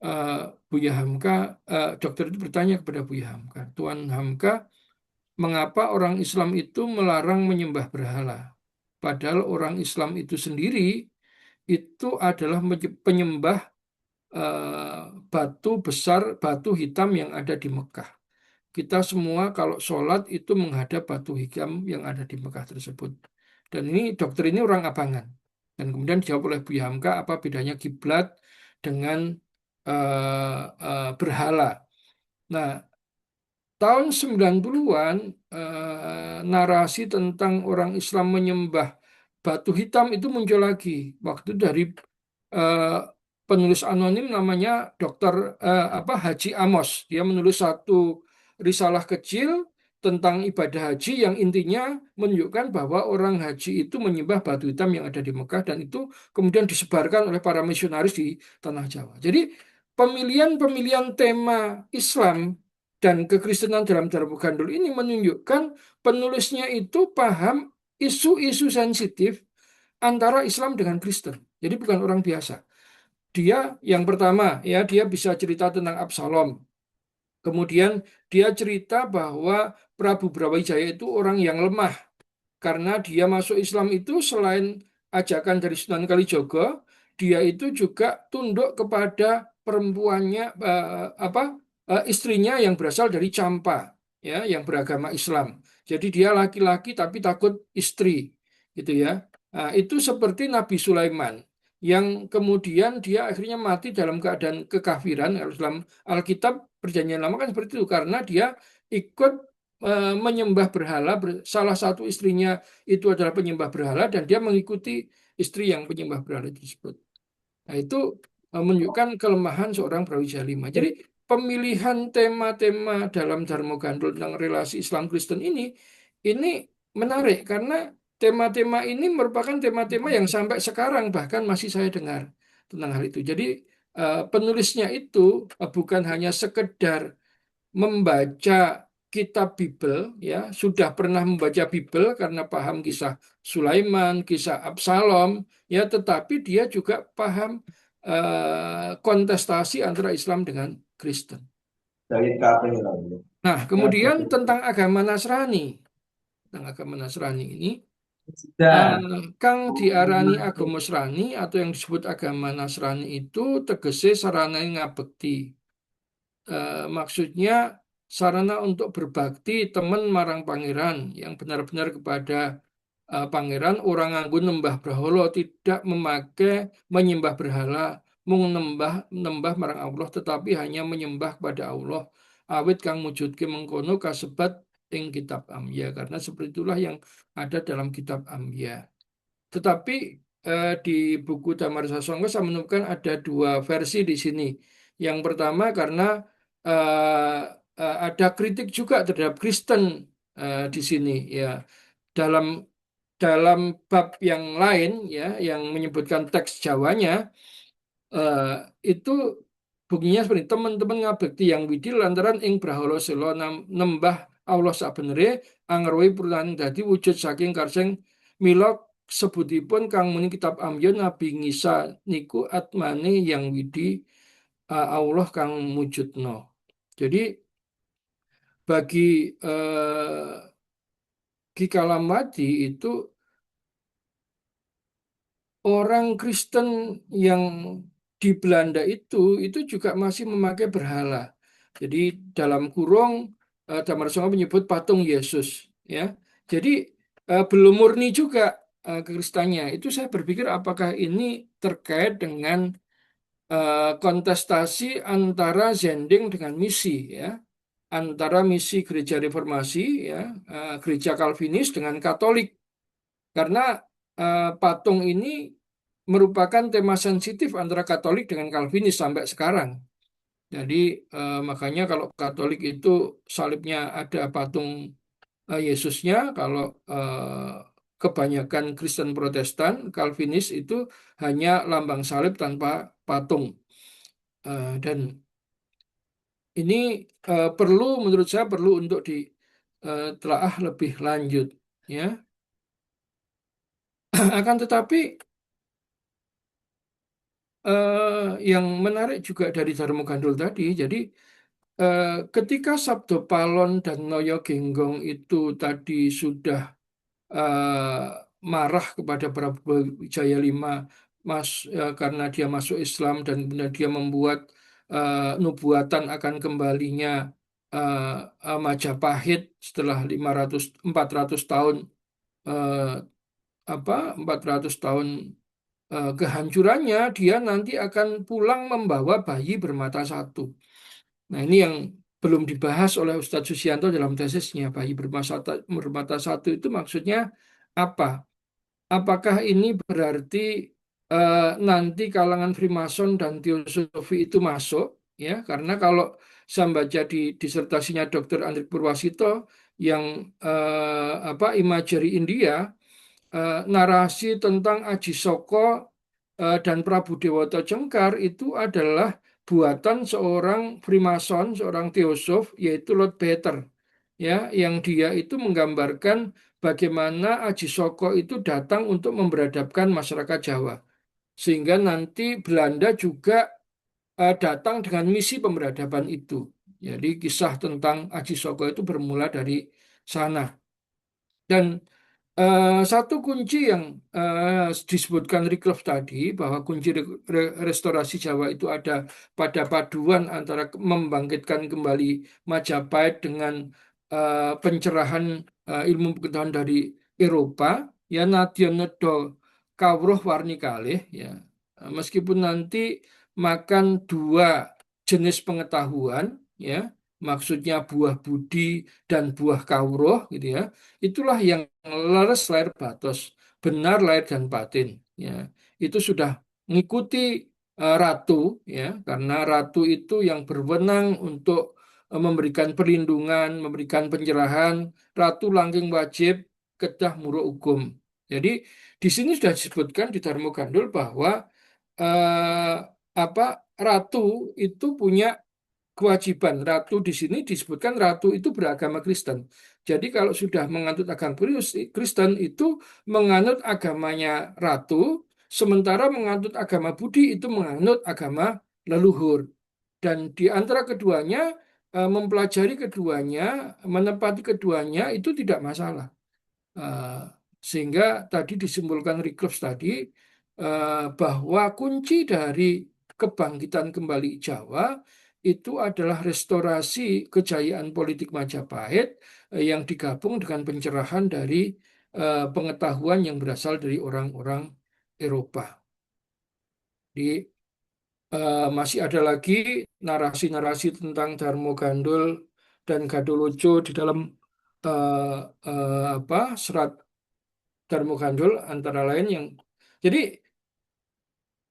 Speaker 1: eh, Buya Hamka, dokter itu bertanya kepada Buya Hamka, Tuan Hamka, mengapa orang Islam itu melarang menyembah berhala? Padahal orang Islam itu sendiri itu adalah penyembah batu besar, batu hitam yang ada di Mekah. Kita semua kalau sholat itu menghadap batu hitam yang ada di Mekah tersebut. Dan ini dokter ini orang Abangan. Dan kemudian dijawab oleh Buya Hamka apa bedanya kiblat dengan berhala. Nah, tahun 90-an narasi tentang orang Islam menyembah batu hitam itu muncul lagi. Waktu dari eh, penulis anonim namanya Dokter Haji Amos. Dia menulis satu risalah kecil tentang ibadah haji yang intinya menunjukkan bahwa orang haji itu menyembah batu hitam yang ada di Mekah dan itu kemudian disebarkan oleh para misionaris di tanah Jawa. Jadi pemilihan-pemilihan tema Islam dan kekristenan dalam Dharma Gandul ini menunjukkan penulisnya itu paham isu-isu sensitif antara Islam dengan Kristen. Jadi bukan orang biasa. Dia yang pertama ya dia bisa cerita tentang Absalom. Kemudian dia cerita bahwa Prabu Brawijaya itu orang yang lemah karena dia masuk Islam itu selain ajakan dari Sunan Kalijogo, dia itu juga tunduk kepada perempuannya istrinya yang berasal dari Campa ya, yang beragama Islam. Jadi dia laki-laki tapi takut istri gitu ya. Nah, itu seperti Nabi Sulaiman yang kemudian dia akhirnya mati dalam keadaan kekafiran. Dalam Alkitab Perjanjian Lama kan seperti itu karena dia ikut menyembah berhala, salah satu istrinya itu adalah penyembah berhala dan dia mengikuti istri yang penyembah berhala tersebut. Nah, itu menunjukkan kelemahan seorang Brawijaya Lima. Jadi pemilihan tema-tema dalam Dharma Gandul tentang relasi Islam Kristen ini menarik karena tema-tema ini merupakan tema-tema yang sampai sekarang bahkan masih saya dengar tentang hal itu. Jadi penulisnya itu bukan hanya sekedar membaca kitab Bible, ya sudah pernah membaca Bible karena paham kisah Sulaiman, kisah Absalom, ya tetapi dia juga paham kontestasi antara Islam dengan Kristen.
Speaker 3: dari kafe lagi.
Speaker 1: Nah, kemudian tentang agama Nasrani ini,
Speaker 3: Sudah.
Speaker 1: kang diarani agama Nasrani atau yang disebut agama Nasrani itu tegese sarana ngabekti. Maksudnya sarana untuk berbakti teman marang pangeran yang benar-benar kepada pangeran orang nganggo nembah berhala tidak memakai menyembah berhala mung nembah nembah marang Allah tetapi hanya menyembah kepada Allah awit kang mujudke mengkono kasebat ing kitab Amya karena seperti itulah yang ada dalam kitab Amya. Tetapi di buku Damar Sasongko saya menemukan ada dua versi di sini. Yang pertama karena eh, ada kritik juga terhadap Kristen di sini ya. Dalam dalam bab yang lain ya yang menyebutkan teks Jawanya eh, itu bunyinya seperti teman-teman ngabekti yang widi lantaran ing brahala sela nembah Allah sabenere angruhi purnaning dadi wujud saking karseng mila sebutipun kang muni kitab Amyun Nabi Ngisa niku atmane yang widi Allah kang mujudno. Jadi bagi Ki Kalamwadi itu orang Kristen yang di Belanda itu juga masih memakai berhala. Jadi dalam kurung Damar Songo menyebut patung Yesus, ya. Jadi belum murni juga kekristenannya. Itu saya berpikir apakah ini terkait dengan kontestasi antara Zending dengan misi, ya, antara misi Gereja Reformasi, ya, Gereja Kalvinis dengan Katolik. Karena patung ini merupakan tema sensitif antara Katolik dengan Kalvinis sampai sekarang. Jadi makanya kalau Katolik itu salibnya ada patung Yesusnya, kalau kebanyakan Kristen Protestan, Kalvinis itu hanya lambang salib tanpa patung. Dan ini perlu menurut saya perlu untuk ditelaah lebih lanjut, ya. Akan tetapi yang menarik juga dari Darmo Gandul tadi, jadi ketika Sabdo Palon dan Noyo Genggong itu tadi sudah eh, marah kepada Prabu Wijaya V karena dia masuk Islam dan kemudian dia membuat nubuatan akan kembalinya Majapahit setelah 400 tahun eh, 400 tahun kehancurannya, dia nanti akan pulang membawa bayi bermata satu. Nah, ini yang belum dibahas oleh Ustadz Susianto dalam tesisnya. Bayi bermata satu itu maksudnya apa? Apakah ini berarti nanti kalangan Freemason dan Teosofi itu masuk? Ya, karena kalau saya baca di disertasinya Dr. Andrik Purwasito yang Imagery India, narasi tentang Aji Soko dan Prabu Dewata Cengkar itu adalah buatan seorang Freemason, seorang teosof, yaitu Lord Better, ya, yang dia itu menggambarkan bagaimana Aji Soko itu datang untuk memberadabkan masyarakat Jawa, sehingga nanti Belanda juga datang dengan misi pemberadaban itu. Jadi kisah tentang Aji Soko itu bermula dari sana. Dan satu kunci yang disebutkan Reclove tadi, bahwa kunci restorasi Jawa itu ada pada paduan antara membangkitkan kembali Majapahit dengan pencerahan ilmu pengetahuan dari Eropa, ya nadyan nedha kawruh warni kalih, ya. Meskipun nanti makan dua jenis pengetahuan, ya, maksudnya buah budi dan buah kawruh, gitu ya. Itulah yang leres lahir batos, benar lahir dan batin. Ya, itu sudah mengikuti ratu, ya, karena ratu itu yang berwenang untuk memberikan perlindungan, memberikan pencerahan. Ratu langgeng wajib, kedah muruk hukum. Jadi di sini sudah disebutkan di Darmo Gandul bahwa eh, ratu itu punya kewajiban. Ratu di sini disebutkan ratu itu beragama Kristen. Jadi kalau sudah menganut agama Kristen itu menganut agamanya ratu, sementara menganut agama Budi itu menganut agama leluhur. Dan di antara keduanya mempelajari keduanya, menepati keduanya itu tidak masalah. Eh, Sehingga tadi disimpulkan Recluse tadi bahwa kunci dari kebangkitan kembali Jawa itu adalah restorasi kejayaan politik Majapahit yang digabung dengan pencerahan dari pengetahuan yang berasal dari orang-orang Eropa. Di masih ada lagi narasi-narasi tentang Darmo Gandul dan Gadoloco di dalam serat Darmo Gandul, antara lain yang Jadi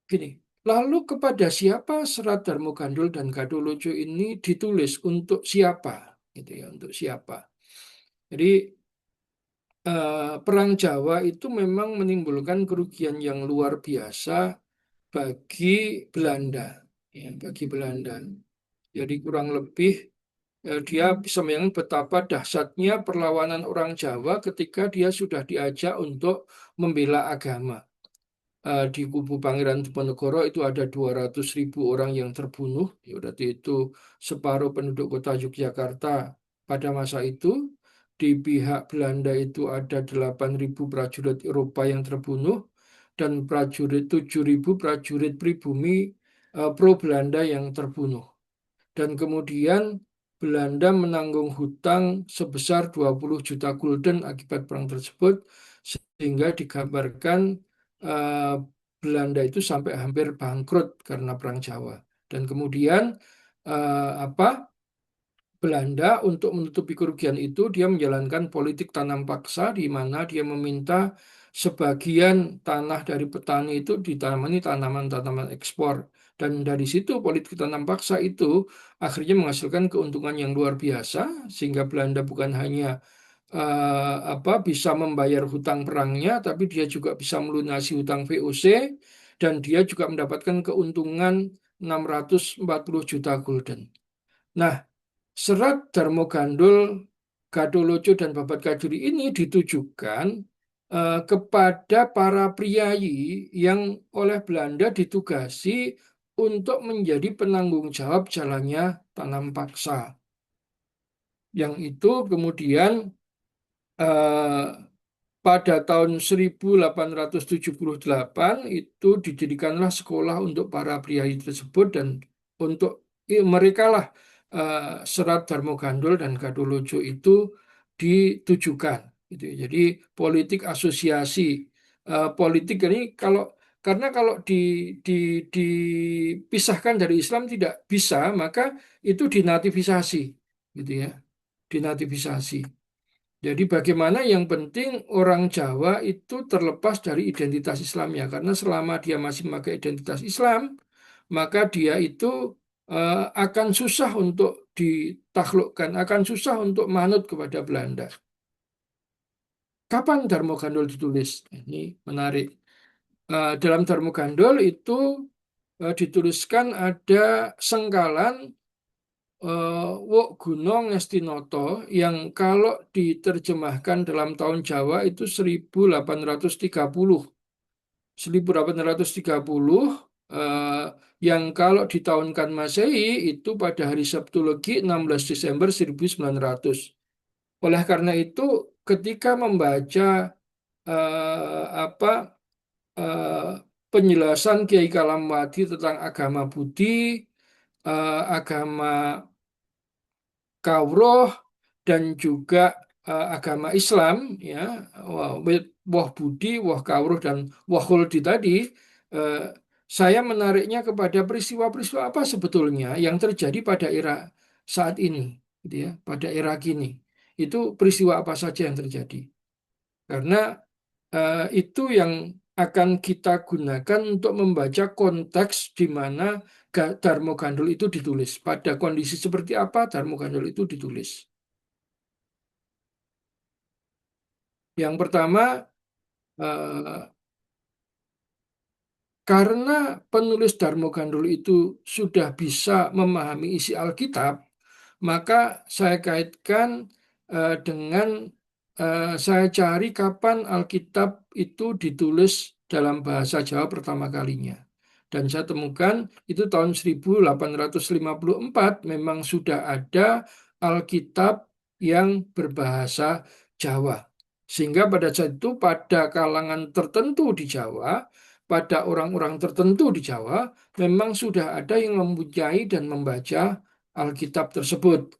Speaker 1: gini, lalu kepada siapa serat Darmo Gandul dan Gatholoco ini ditulis, untuk siapa? Gitu ya, untuk siapa? Jadi Perang Jawa itu memang menimbulkan kerugian yang luar biasa bagi Belanda, ya, bagi Belanda. Jadi kurang lebih dia bisa membayangkan betapa dahsyatnya perlawanan orang Jawa ketika dia sudah diajak untuk membela agama. Di kubu Pangeran Diponegoro itu ada 200.000 orang yang terbunuh, ya berarti itu separuh penduduk kota Yogyakarta pada masa itu. Di pihak Belanda itu ada 8.000 prajurit Eropa yang terbunuh dan 7.000 prajurit pribumi pro Belanda yang terbunuh. Dan kemudian Belanda menanggung hutang sebesar 20 juta gulden akibat perang tersebut, sehingga digambarkan eh, Belanda itu sampai hampir bangkrut karena perang Jawa. Dan kemudian apa? Belanda untuk menutupi kerugian itu dia menjalankan politik tanam paksa di mana dia meminta sebagian tanah dari petani itu ditanami tanaman-tanaman ekspor, dan dari situ politik tanam paksa itu akhirnya menghasilkan keuntungan yang luar biasa sehingga Belanda bukan hanya bisa membayar hutang perangnya, tapi dia juga bisa melunasi hutang VOC dan dia juga mendapatkan keuntungan 640 juta gulden. Nah, serat Darmo Gandul, Gatholoco dan Babat Kaduri ini ditujukan kepada para priayi yang oleh Belanda ditugasi untuk menjadi penanggung jawab jalannya tanam paksa. Yang itu kemudian eh, pada tahun 1878 itu didirikanlah sekolah untuk para priayi tersebut, dan untuk mereka lah serat Darmo Gandul dan Gatholoco itu ditujukan. Gitu ya. Jadi politik asosiasi politik ini karena kalau di, dipisahkan dari Islam tidak bisa, maka itu dinativisasi, gitu ya, dinativisasi. Jadi bagaimana yang penting orang Jawa itu terlepas dari identitas Islamnya, karena selama dia masih memakai identitas Islam, maka dia itu akan susah untuk ditaklukkan, akan susah untuk manut kepada Belanda. Kapan Darmo Gandul ditulis? Ini menarik. Dalam Darmo Gandul itu dituliskan ada sengkalan Wok Gunung Ngastinata yang kalau diterjemahkan dalam tahun Jawa itu 1830. 1830 eh, yang kalau di tahun Masehi itu pada hari Sabtu Legi 16 Desember 1900. Oleh karena itu ketika membaca apa eh, penjelasan Kiai Kalamwadi tentang agama Budi, agama Kawruh, dan juga agama Islam, ya, Woh Budi, Woh Kawruh, dan Woh Khuldi tadi, eh, saya menariknya kepada peristiwa-peristiwa apa sebetulnya yang terjadi pada era saat ini, gitu ya, pada era kini. Itu peristiwa apa saja yang terjadi? Karena itu yang akan kita gunakan untuk membaca konteks di mana Darmo Gandul itu ditulis. Pada kondisi seperti apa Darmo Gandul itu ditulis? Yang pertama, eh, karena penulis Darmo Gandul itu sudah bisa memahami isi Alkitab, maka saya kaitkan dengan saya cari kapan Alkitab itu ditulis dalam bahasa Jawa pertama kalinya. Dan saya temukan itu tahun 1854 memang sudah ada Alkitab yang berbahasa Jawa. Sehingga pada saat itu pada kalangan tertentu di Jawa, pada orang-orang tertentu di Jawa, memang sudah ada yang mempunyai dan membaca Alkitab tersebut.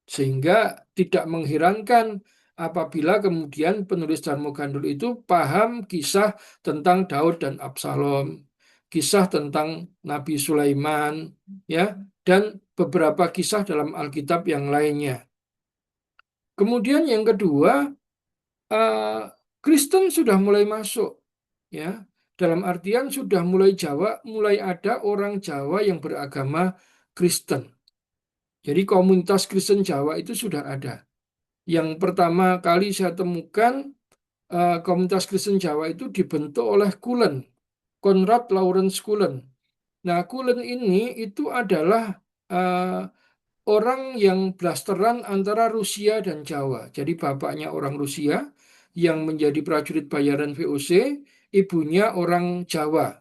Speaker 1: Sehingga tidak mengherankan apabila kemudian penulis Darmo Gandul itu paham kisah tentang Daud dan Absalom, kisah tentang Nabi Sulaiman, ya, dan beberapa kisah dalam Alkitab yang lainnya. Kemudian yang kedua, eh, Kristen sudah mulai masuk, ya. Dalam artian sudah mulai ada orang Jawa yang beragama Kristen. Jadi komunitas Kristen Jawa itu sudah ada. Yang pertama kali saya temukan komunitas Kristen Jawa itu dibentuk oleh Cullen, Konrad Lawrence Cullen. Nah, Cullen ini itu adalah eh, orang yang blasteran antara Rusia dan Jawa. Jadi bapaknya orang Rusia yang menjadi prajurit bayaran VOC, ibunya orang Jawa.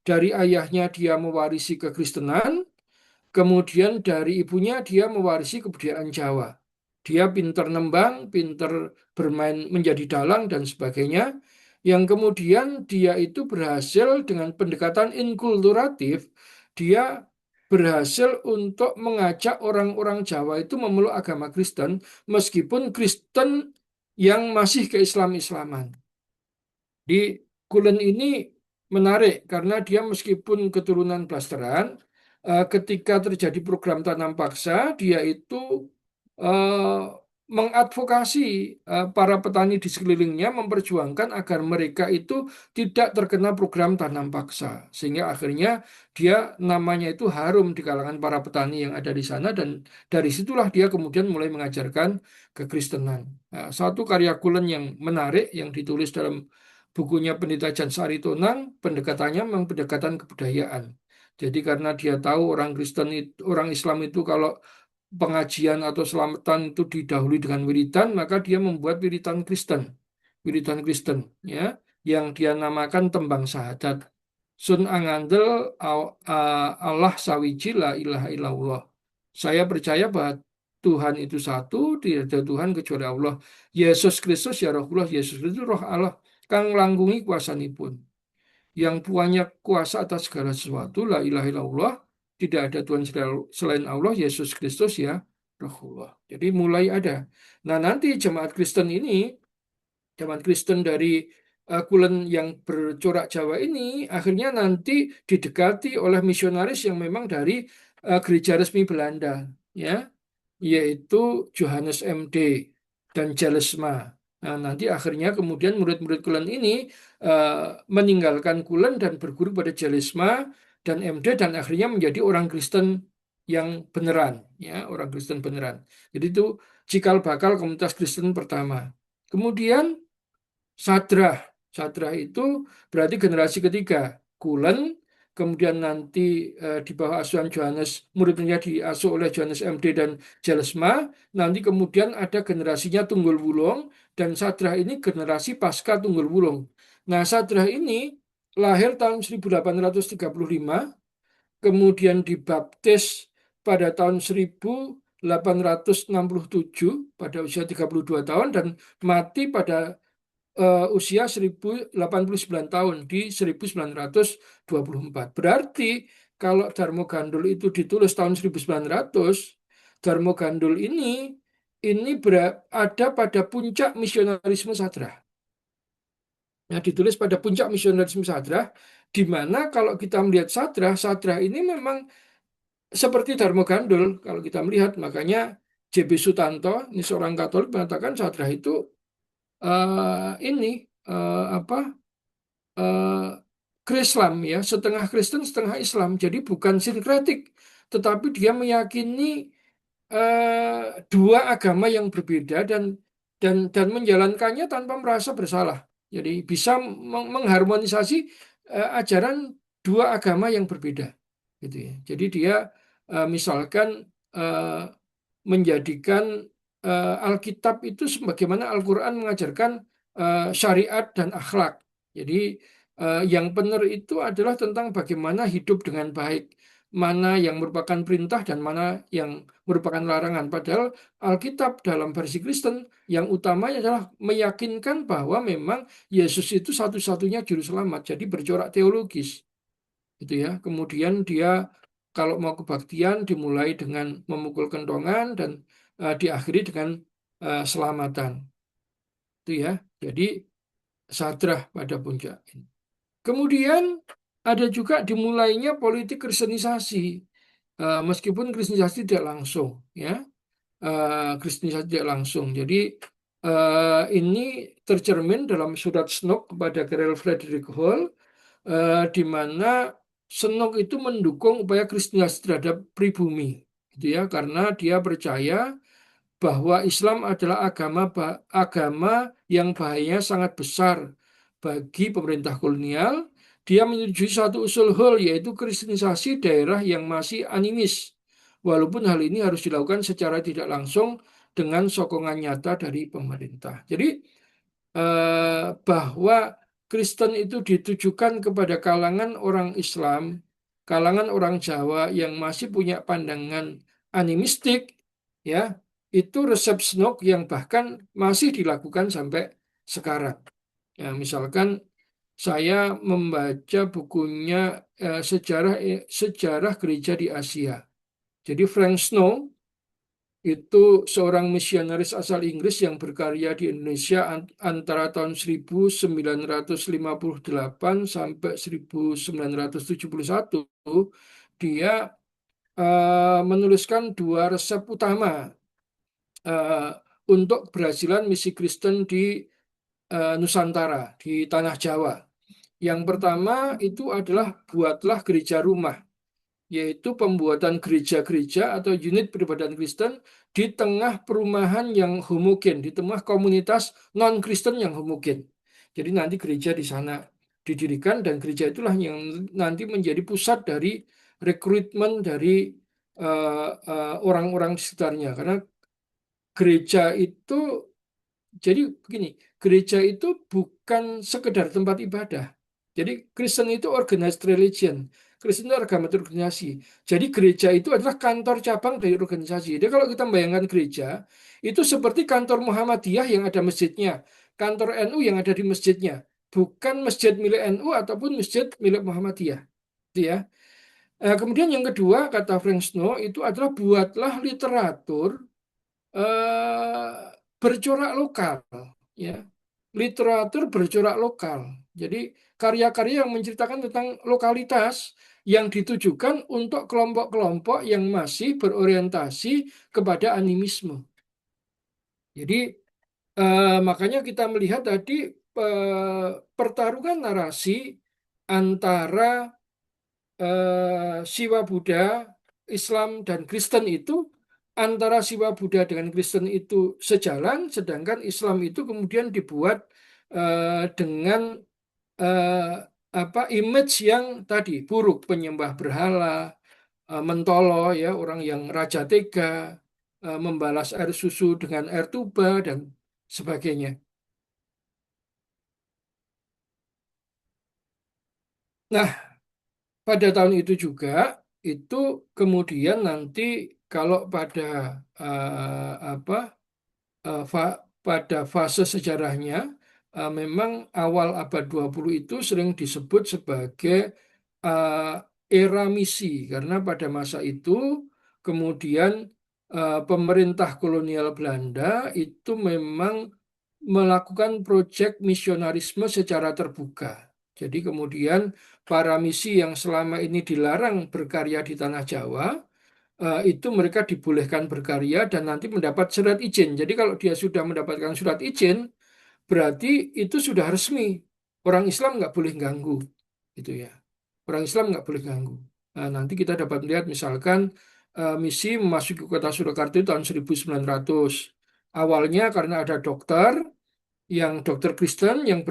Speaker 1: Dari ayahnya dia mewarisi kekristenan, kemudian dari ibunya dia mewarisi kebudayaan Jawa. Dia pinter nembang, pinter bermain menjadi dalang dan sebagainya. Yang kemudian dia itu berhasil dengan pendekatan inkulturatif, dia berhasil untuk mengajak orang-orang Jawa itu memeluk agama Kristen, meskipun Kristen yang masih keislam-islaman. Di Kulon ini menarik karena dia meskipun keturunan blasteran, ketika terjadi program tanam paksa, dia itu eh, mengadvokasi para petani di sekelilingnya memperjuangkan agar mereka itu tidak terkena program tanam paksa. Sehingga akhirnya dia namanya itu harum di kalangan para petani yang ada di sana dan dari situlah dia kemudian mulai mengajarkan kekristenan. Nah, satu karya Kulon yang menarik yang ditulis dalam bukunya Pendeta Jan Saritonang, pendekatannya memang pendekatan kebudayaan. Jadi karena dia tahu orang Kristen itu, orang Islam itu kalau pengajian atau selamatan itu didahului dengan wiritan, maka dia membuat wiritan Kristen, ya, yang dia namakan tembang syahadat. Sun angandel Allah sawiji la ilaha illallah. Saya percaya bahwa Tuhan itu satu, tidak ada Tuhan kecuali Allah. Yesus Kristus ya Rohullah, Yesus Kristus Roh Allah kang langgungi kuasanipun. Yang punya kuasa atas segala sesuatu, la ilaha illallah, tidak ada Tuhan selain Allah, Yesus Kristus ya Rasulullah. Jadi mulai ada. Nah, nanti jemaat Kristen dari Kulon yang bercorak Jawa ini akhirnya nanti didekati oleh misionaris yang memang dari gereja resmi Belanda, ya, yaitu Johannes MD dan Jalesma. Nah, nanti akhirnya kemudian murid-murid Kulon ini meninggalkan Kulon dan berguru pada Jalesma dan MD dan akhirnya menjadi orang Kristen yang beneran, ya, orang Kristen beneran. Jadi itu cikal bakal komunitas Kristen pertama. Kemudian Sadrah. Sadrah itu berarti generasi ketiga. Kulen, kemudian nanti di bawah asuhan Johannes, murid-muridnya diasuh oleh Johannes MD dan Jalesma. Nanti kemudian ada generasinya Tunggul Wulung, dan Sadrah ini generasi pasca Tunggul Wulung. Nah, Sadrah ini lahir tahun 1835, kemudian dibaptis pada tahun 1867 pada usia 32 tahun dan mati pada usia 1089 tahun di 1924. Berarti kalau Darmo Gandul itu ditulis tahun 1900, Darmo Gandul ini ada pada puncak misionarisme Sadrah. Nah, ditulis pada puncak misionarisme Sadrah, di mana kalau kita melihat Sadrah ini memang seperti Darmo Gandul kalau kita melihat. Makanya JB Sutanto, ini seorang Katolik, mengatakan Sadrah itu ini apa Krislam, ya, setengah Kristen setengah Islam, jadi bukan sinkretik tetapi dia meyakini dua agama yang berbeda dan menjalankannya tanpa merasa bersalah, jadi bisa mengharmonisasi ajaran dua agama yang berbeda, gitu ya. Jadi dia misalkan eh, menjadikan Alkitab itu sebagaimana Al-Quran mengajarkan syariat dan akhlak. Jadi yang benar itu adalah tentang bagaimana hidup dengan baik, mana yang merupakan perintah dan mana yang merupakan larangan. Padahal Alkitab dalam versi Kristen yang utamanya adalah meyakinkan bahwa memang Yesus itu satu-satunya juru selamat. Jadi bercorak teologis, gitu ya. Kemudian dia kalau mau kebaktian dimulai dengan memukul kentongan dan diakhiri dengan selamatan. Itu ya. Jadi sadrah pada puncak ini. Kemudian ada juga dimulainya politik kristenisasi. Meskipun kristenisasi tidak langsung, ya. Kristenisasi tidak langsung. Jadi ini tercermin dalam surat Snok kepada Karel Frederick Hall di mana Snook itu mendukung upaya kristenisasi terhadap pribumi, gitu ya, karena dia percaya bahwa Islam adalah agama yang bahayanya sangat besar bagi pemerintah kolonial. Dia menyetujui satu usul whole, yaitu kristenisasi daerah yang masih animis, walaupun hal ini harus dilakukan secara tidak langsung dengan sokongan nyata dari pemerintah. Jadi bahwa Kristen itu ditujukan kepada kalangan orang Islam, kalangan orang Jawa yang masih punya pandangan animistik, ya, itu resep Snook yang bahkan masih dilakukan sampai sekarang. Ya, misalkan saya membaca bukunya Sejarah Gereja di Asia. Jadi Frank Snow itu seorang misionaris asal Inggris yang berkarya di Indonesia antara tahun 1958 sampai 1971. Dia menuliskan dua resep utama eh, untuk keberhasilan misi Kristen di Nusantara, di Tanah Jawa. Yang pertama itu adalah buatlah gereja rumah, yaitu pembuatan gereja-gereja atau unit peribadatan Kristen di tengah perumahan yang homogen, di tengah komunitas non-Kristen yang homogen. Jadi nanti gereja di sana didirikan dan gereja itulah yang nanti menjadi pusat dari rekrutmen dari orang-orang di sekitarnya. Karena gereja itu, jadi begini, gereja itu bukan sekedar tempat ibadah. Jadi Kristen itu organized religion. Kristen itu agama terorganisasi. Jadi gereja itu adalah kantor cabang dari organisasi. Jadi kalau kita membayangkan gereja, itu seperti kantor Muhammadiyah yang ada masjidnya, kantor NU yang ada di masjidnya. Bukan masjid milik NU ataupun masjid milik Muhammadiyah. Gitu ya. Kemudian yang kedua, kata Frank Snow, itu adalah buatlah literatur eh, bercorak lokal, ya, literatur bercorak lokal. Jadi karya-karya yang menceritakan tentang lokalitas yang ditujukan untuk kelompok-kelompok yang masih berorientasi kepada animisme. Jadi makanya kita melihat tadi pertarungan narasi antara Siwa Buddha, Islam dan Kristen itu, antara Siwa Buddha dengan Kristen itu sejalan, sedangkan Islam itu kemudian dibuat dengan eh, image yang tadi buruk, penyembah berhala, mentolo, ya, orang yang raja tega, membalas air susu dengan air tuba dan sebagainya. Nah, pada tahun itu juga, itu kemudian nanti kalau pada apa pada fase sejarahnya, memang awal abad 20 itu sering disebut sebagai eh, era misi karena pada masa itu kemudian pemerintah kolonial Belanda itu memang melakukan proyek misionarisme secara terbuka. Jadi kemudian para misi yang selama ini dilarang berkarya di tanah Jawa, itu mereka dibolehkan berkarya dan nanti mendapat surat izin. Jadi kalau dia sudah mendapatkan surat izin, berarti itu sudah resmi. Orang Islam nggak boleh ganggu, gitu ya. Orang Islam nggak boleh ganggu. Nah, nanti kita dapat melihat misalkan misi memasuki kota Surakarta itu tahun 1900. Awalnya karena ada dokter Kristen yang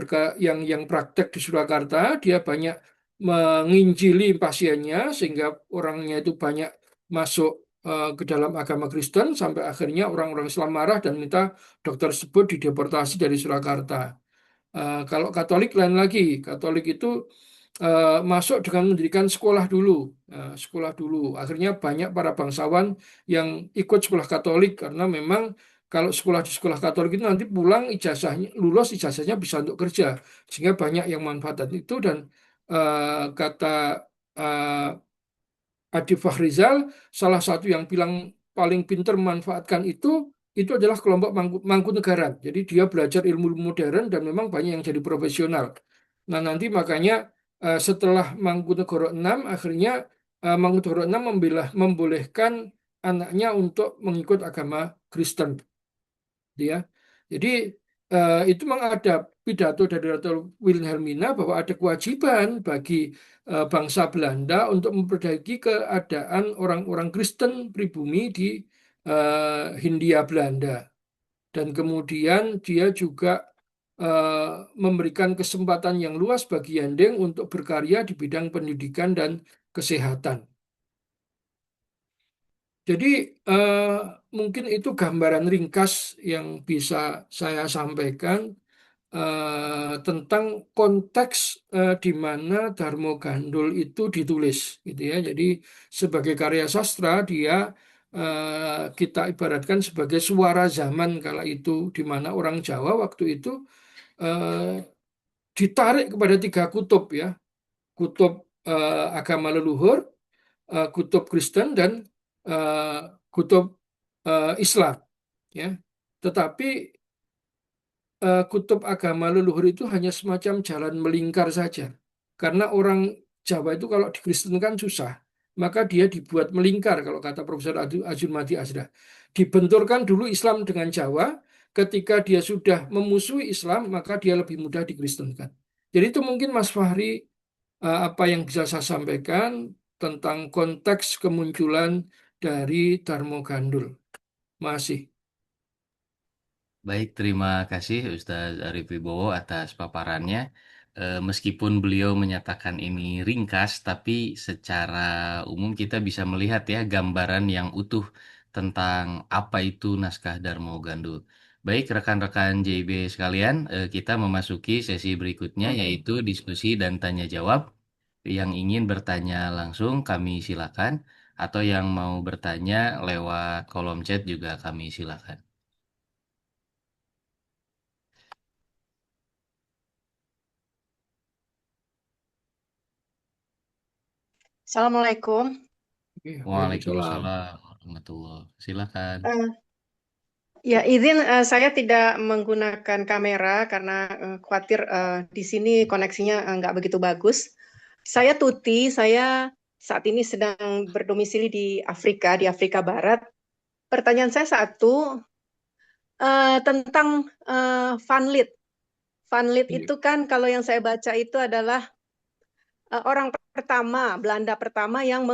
Speaker 1: praktek di Surakarta, dia banyak menginjili pasiennya sehingga orangnya itu banyak masuk ke dalam agama Kristen sampai akhirnya orang-orang Islam marah dan minta dokter tersebut dideportasi dari Surakarta. Kalau Katolik lain lagi, Katolik itu masuk dengan mendirikan sekolah dulu, sekolah dulu. Akhirnya banyak para bangsawan yang ikut sekolah Katolik karena memang kalau sekolah di sekolah Katolik itu nanti pulang ijazahnya, lulus ijazahnya bisa untuk kerja, sehingga banyak yang manfaatkan itu dan kata eh, Adi Fahrizal, salah satu yang bilang paling pintar memanfaatkan itu adalah kelompok Mangkunegaran. Jadi dia belajar ilmu modern dan memang banyak yang jadi profesional. Nah nanti makanya setelah Mangkunegoro 6, akhirnya Mangkunegoro 6 membolehkan anaknya untuk mengikut agama Kristen. Ya. Jadi itu memang ada pidato dari Ratu Wilhelmina bahwa ada kewajiban bagi bangsa Belanda untuk memperbaiki keadaan orang-orang Kristen pribumi di Hindia Belanda. Dan kemudian dia juga memberikan kesempatan yang luas bagi Yandeng untuk berkarya di bidang pendidikan dan kesehatan. Jadi eh, mungkin itu gambaran ringkas yang bisa saya sampaikan tentang konteks di mana Darmo Gandul itu ditulis, gitu ya. Jadi sebagai karya sastra dia kita ibaratkan sebagai suara zaman kala itu, di mana orang Jawa waktu itu eh, ditarik kepada tiga kutub ya, kutub agama leluhur, kutub Kristen dan eh, kutub Islam, ya. Tetapi kutub agama leluhur itu hanya semacam jalan melingkar saja. Karena orang Jawa itu kalau dikristenkan susah, maka dia dibuat melingkar kalau kata Profesor Azumati Azra. Dibenturkan dulu Islam dengan Jawa, ketika dia sudah memusuhi Islam, maka dia lebih mudah dikristenkan. Jadi itu mungkin Mas Fahri apa yang bisa saya sampaikan tentang konteks kemunculan dari Darmo Gandul. Masih.
Speaker 2: Baik, terima kasih Ustadz Arif Wibowo atas paparannya. Meskipun beliau menyatakan ini ringkas, tapi secara umum kita bisa melihat ya gambaran yang utuh tentang apa itu naskah Darmo Gandul. Baik, rekan-rekan JB sekalian, kita memasuki sesi berikutnya yaitu diskusi dan tanya jawab. Yang ingin bertanya langsung kami silakan, atau yang mau bertanya lewat kolom chat juga kami silakan.
Speaker 4: Assalamualaikum.
Speaker 1: Oke, Waalaikumsalam.
Speaker 2: Waalaikumsalam warahmatullahi. Silakan.
Speaker 4: Eh, ya, izin saya tidak menggunakan kamera karena khawatir di sini koneksinya nggak begitu bagus. Saya Tuti, saya saat ini sedang berdomisili di Afrika Barat. Pertanyaan saya satu tentang Van Lith. Van Lith
Speaker 1: Iya.
Speaker 4: itu kan kalau yang saya baca itu adalah orang pertama, Belanda pertama yang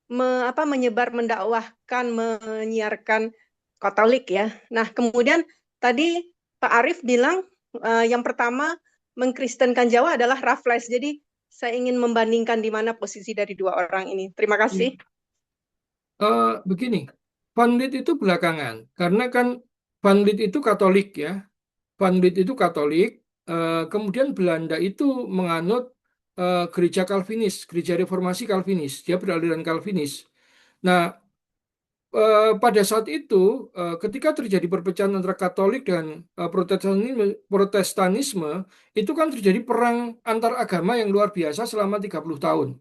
Speaker 4: menyebar, mendakwahkan, menyiarkan Katolik ya. Nah, kemudian tadi Pak Arief bilang yang pertama mengkristenkan Jawa adalah Raffles. Jadi saya ingin membandingkan di mana posisi dari dua orang ini. Terima kasih.
Speaker 1: Begini, Van Lith itu belakangan, karena kan Van Lith itu Katolik ya, Van Lith itu Katolik, kemudian Belanda itu menganut gereja Calvinis, gereja Reformasi Calvinis, dia beraliran Calvinis. Nah, pada saat itu, ketika terjadi perpecahan antara Katolik dan Protestanisme, itu kan terjadi perang antar agama yang luar biasa selama 30 tahun.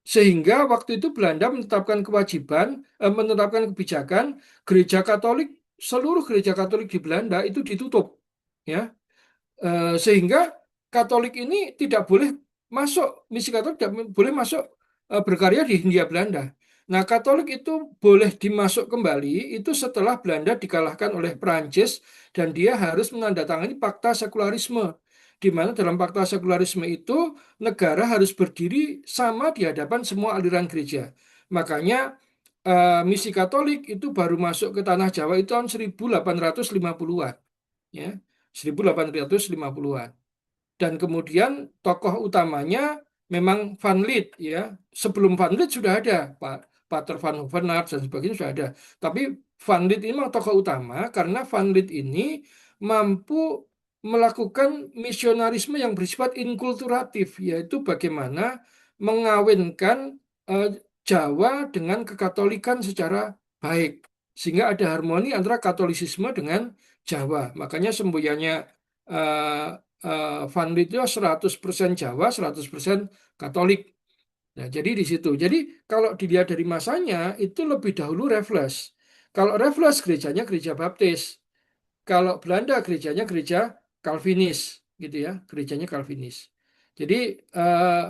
Speaker 1: Sehingga waktu itu Belanda menetapkan kewajiban, menetapkan kebijakan gereja Katolik, seluruh gereja Katolik di Belanda itu ditutup, ya. Sehingga Katolik ini tidak boleh masuk, misi Katolik tidak boleh masuk berkarya di Hindia Belanda. Nah, Katolik itu boleh dimasuk kembali itu setelah Belanda dikalahkan oleh Prancis dan dia harus menandatangani Fakta Sekularisme, di mana dalam Fakta Sekularisme itu negara harus berdiri sama di hadapan semua aliran gereja. Makanya misi Katolik itu baru masuk ke tanah Jawa itu tahun 1850-an, ya. 1850-an. Dan kemudian tokoh utamanya memang Van Lith ya. Sebelum Van Lith sudah ada Pak Pater Van Hoevenaert dan sebagainya sudah ada. Tapi Van Lith ini memang tokoh utama karena Van Lith ini mampu melakukan misionarisme yang bersifat inkulturatif, yaitu bagaimana mengawinkan eh, Jawa dengan kekatolikan secara baik sehingga ada harmoni antara Katolisisme dengan Jawa. Makanya semboyannya eh, Van Lith itu 100% Jawa, 100% Katolik. Nah, jadi di situ. Jadi kalau dilihat dari masanya itu lebih dahulu Raffles. Kalau Raffles gerejanya gereja Baptis. Kalau Belanda gerejanya gereja Calvinis, gitu ya, gerejanya Calvinis. Jadi eh,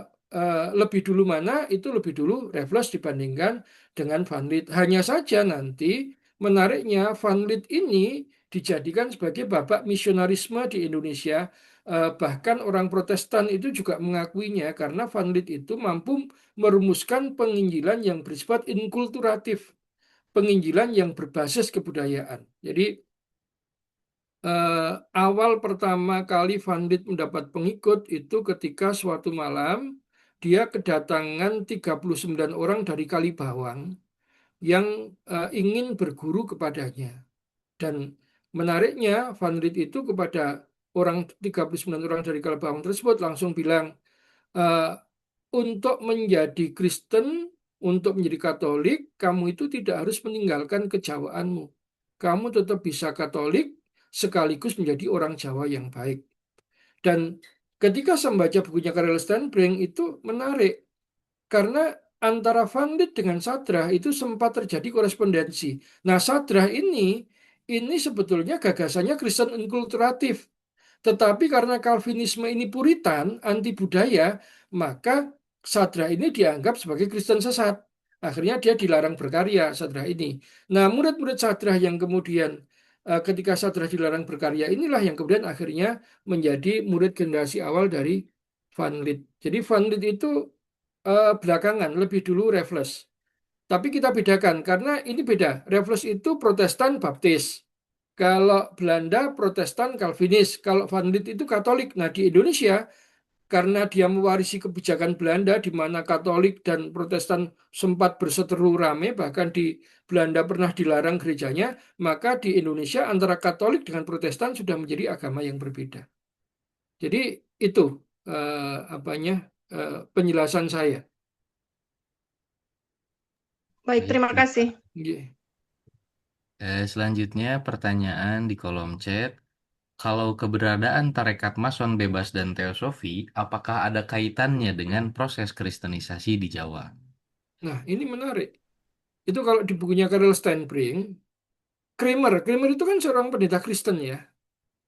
Speaker 1: lebih dulu mana? Itu lebih dulu Raffles dibandingkan dengan Van Lith. Hanya saja nanti menariknya Van Lith ini dijadikan sebagai bapak misionarisme di Indonesia. Bahkan orang Protestan itu juga mengakuinya karena Van Lith itu mampu merumuskan penginjilan yang bersifat inkulturatif, penginjilan yang berbasis kebudayaan. Jadi awal pertama kali Van Lith mendapat pengikut itu ketika suatu malam dia kedatangan 39 orang dari Kalibawang yang ingin berguru kepadanya. Dan menariknya Van Lith itu kepada 39 orang dari Kalibawang tersebut langsung bilang, "Eh, untuk menjadi Kristen, untuk menjadi Katolik, kamu itu tidak harus meninggalkan kejawaanmu. Kamu tetap bisa Katolik sekaligus menjadi orang Jawa yang baik." Dan ketika saya membaca bukunya Karel Stenbring itu menarik karena antara Van Lith dengan Sadrah itu sempat terjadi korespondensi. Nah, Sadrah ini sebetulnya gagasannya Kristen inkulturatif. Tetapi karena Calvinisme ini puritan, anti budaya, maka Sadrah ini dianggap sebagai Kristen sesat. Akhirnya dia dilarang berkarya, Sadrah ini. Nah, murid-murid Sadrah yang kemudian ketika Sadrah dilarang berkarya inilah yang kemudian akhirnya menjadi murid generasi awal dari Van Lith. Jadi Van Lith itu belakangan, lebih dulu Raffles. Tapi kita bedakan, karena ini beda. Raffles itu Protestan Baptis. Kalau Belanda Protestan Calvinis. Kalau Van Lith itu Katolik. Nah, di Indonesia, karena dia mewarisi kebijakan Belanda, di mana Katolik dan Protestan sempat berseteru rame, bahkan di Belanda pernah dilarang gerejanya, maka di Indonesia antara Katolik dengan Protestan sudah menjadi agama yang berbeda. Jadi itu penjelasan saya.
Speaker 4: Baik, terima kasih.
Speaker 1: Nggih.
Speaker 2: Selanjutnya pertanyaan di kolom chat. Kalau keberadaan tarekat Mason bebas dan teosofi, apakah ada kaitannya dengan proses kristenisasi di Jawa?
Speaker 1: Nah, ini menarik. Itu kalau di bukunya Karel Stenbring, Kramer itu kan seorang pendeta Kristen ya.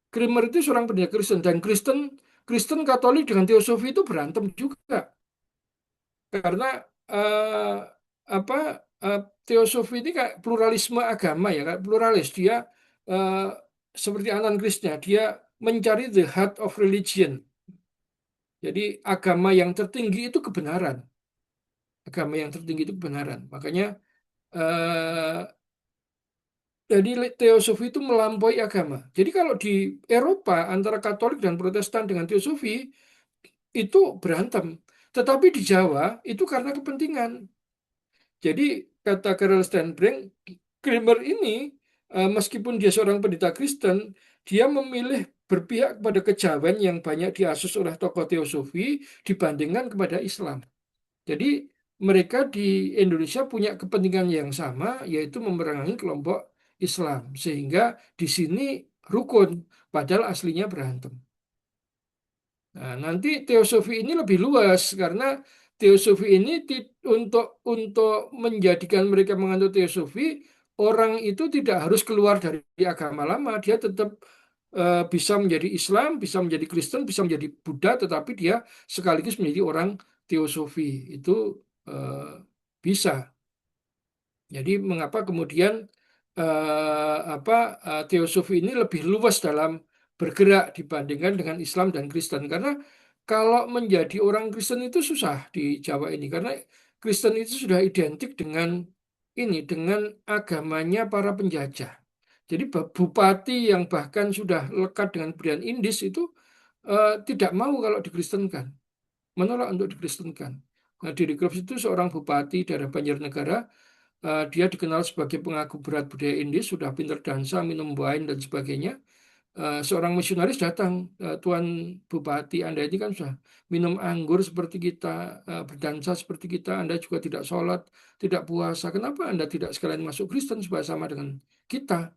Speaker 1: Kramer itu seorang pendeta Kristen dan Kristen Katolik dengan teosofi itu berantem juga karena eh, apa teosofi ini kayak pluralisme agama ya, kayak pluralis dia eh, seperti anarkisnya, dia mencari the heart of religion. Jadi agama yang tertinggi itu kebenaran, agama yang tertinggi itu kebenaran. Makanya eh, jadi teosofi itu melampaui agama. Jadi kalau di Eropa antara Katolik dan Protestan dengan teosofi itu berantem. Tetapi di Jawa itu karena kepentingan. Jadi kata Karel Stenbring, Kramer ini meskipun dia seorang pendeta Kristen, dia memilih berpihak kepada kejawen yang banyak diasus oleh tokoh teosofi dibandingkan kepada Islam. Jadi mereka di Indonesia punya kepentingan yang sama, yaitu memerangi kelompok Islam. Sehingga di sini rukun, padahal aslinya berantem. Nah, nanti teosofi ini lebih luas karena teosofi ini untuk menjadikan mereka menganut teosofi, orang itu tidak harus keluar dari agama lama, dia tetap bisa menjadi Islam, bisa menjadi Kristen, bisa menjadi Buddha, tetapi dia sekaligus menjadi orang teosofi. Itu bisa. Jadi mengapa kemudian teosofi ini lebih luas dalam bergerak dibandingkan dengan Islam dan Kristen? Karena kalau menjadi orang Kristen itu susah di Jawa ini, karena Kristen itu sudah identik dengan agamanya para penjajah. Jadi bupati yang bahkan sudah lekat dengan budaya Indis itu tidak mau kalau dikristenkan, menolak untuk dikristenkan. Nah, Diri Krupps itu seorang bupati daerah Banjarnegara. Dia dikenal sebagai pengaku berat budaya Indis, sudah pintar dansa, minum wine, dan sebagainya. Seorang misionaris datang, Tuan Bupati, Anda ini kan sudah minum anggur seperti kita, berdansa seperti kita, Anda juga tidak sholat, tidak puasa. Kenapa Anda tidak sekalian masuk Kristen supaya sama dengan kita?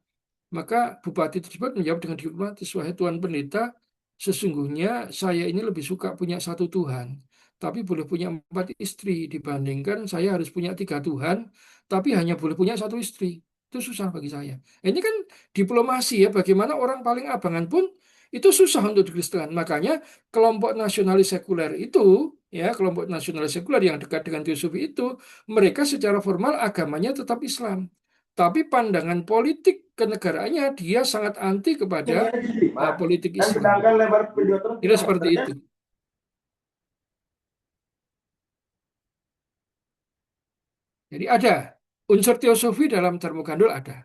Speaker 1: Maka bupati tersebut menjawab dengan diplomatis, wahai Tuan Pendeta, sesungguhnya saya ini lebih suka punya satu Tuhan, tapi boleh punya 4 istri dibandingkan saya harus punya 3 Tuhan, tapi hanya boleh punya satu istri. Itu susah bagi saya. Ini kan diplomasi ya, bagaimana orang paling abangan pun itu susah untuk dikristenkan. Makanya kelompok nasionalis sekuler itu, ya kelompok nasionalis sekuler yang dekat dengan teosofi itu, mereka secara formal agamanya tetap Islam. tapi pandangan politik kenegaraannya dia sangat anti kepada politik
Speaker 3: Dan
Speaker 1: Islam.
Speaker 3: sedangkan lebar video terus
Speaker 1: Kira seperti itu. Jadi ada unsur teosofi dalam Dharma ada.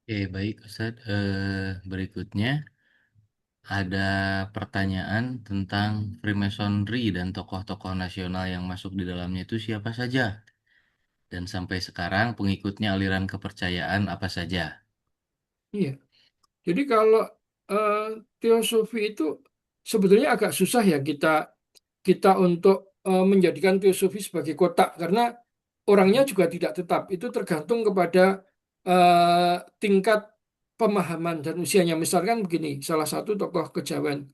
Speaker 2: Oke, baik Ustadz. Berikutnya ada pertanyaan tentang Freemasonry dan tokoh-tokoh nasional yang masuk di dalamnya itu siapa saja? Dan sampai sekarang pengikutnya aliran kepercayaan apa saja?
Speaker 1: Iya. Jadi kalau eh, teosofi itu sebetulnya agak susah ya kita kita untuk menjadikan teosofi sebagai kotak karena orangnya juga tidak tetap. Itu tergantung kepada tingkat pemahaman dan usianya. Misalkan begini, salah satu tokoh kejawen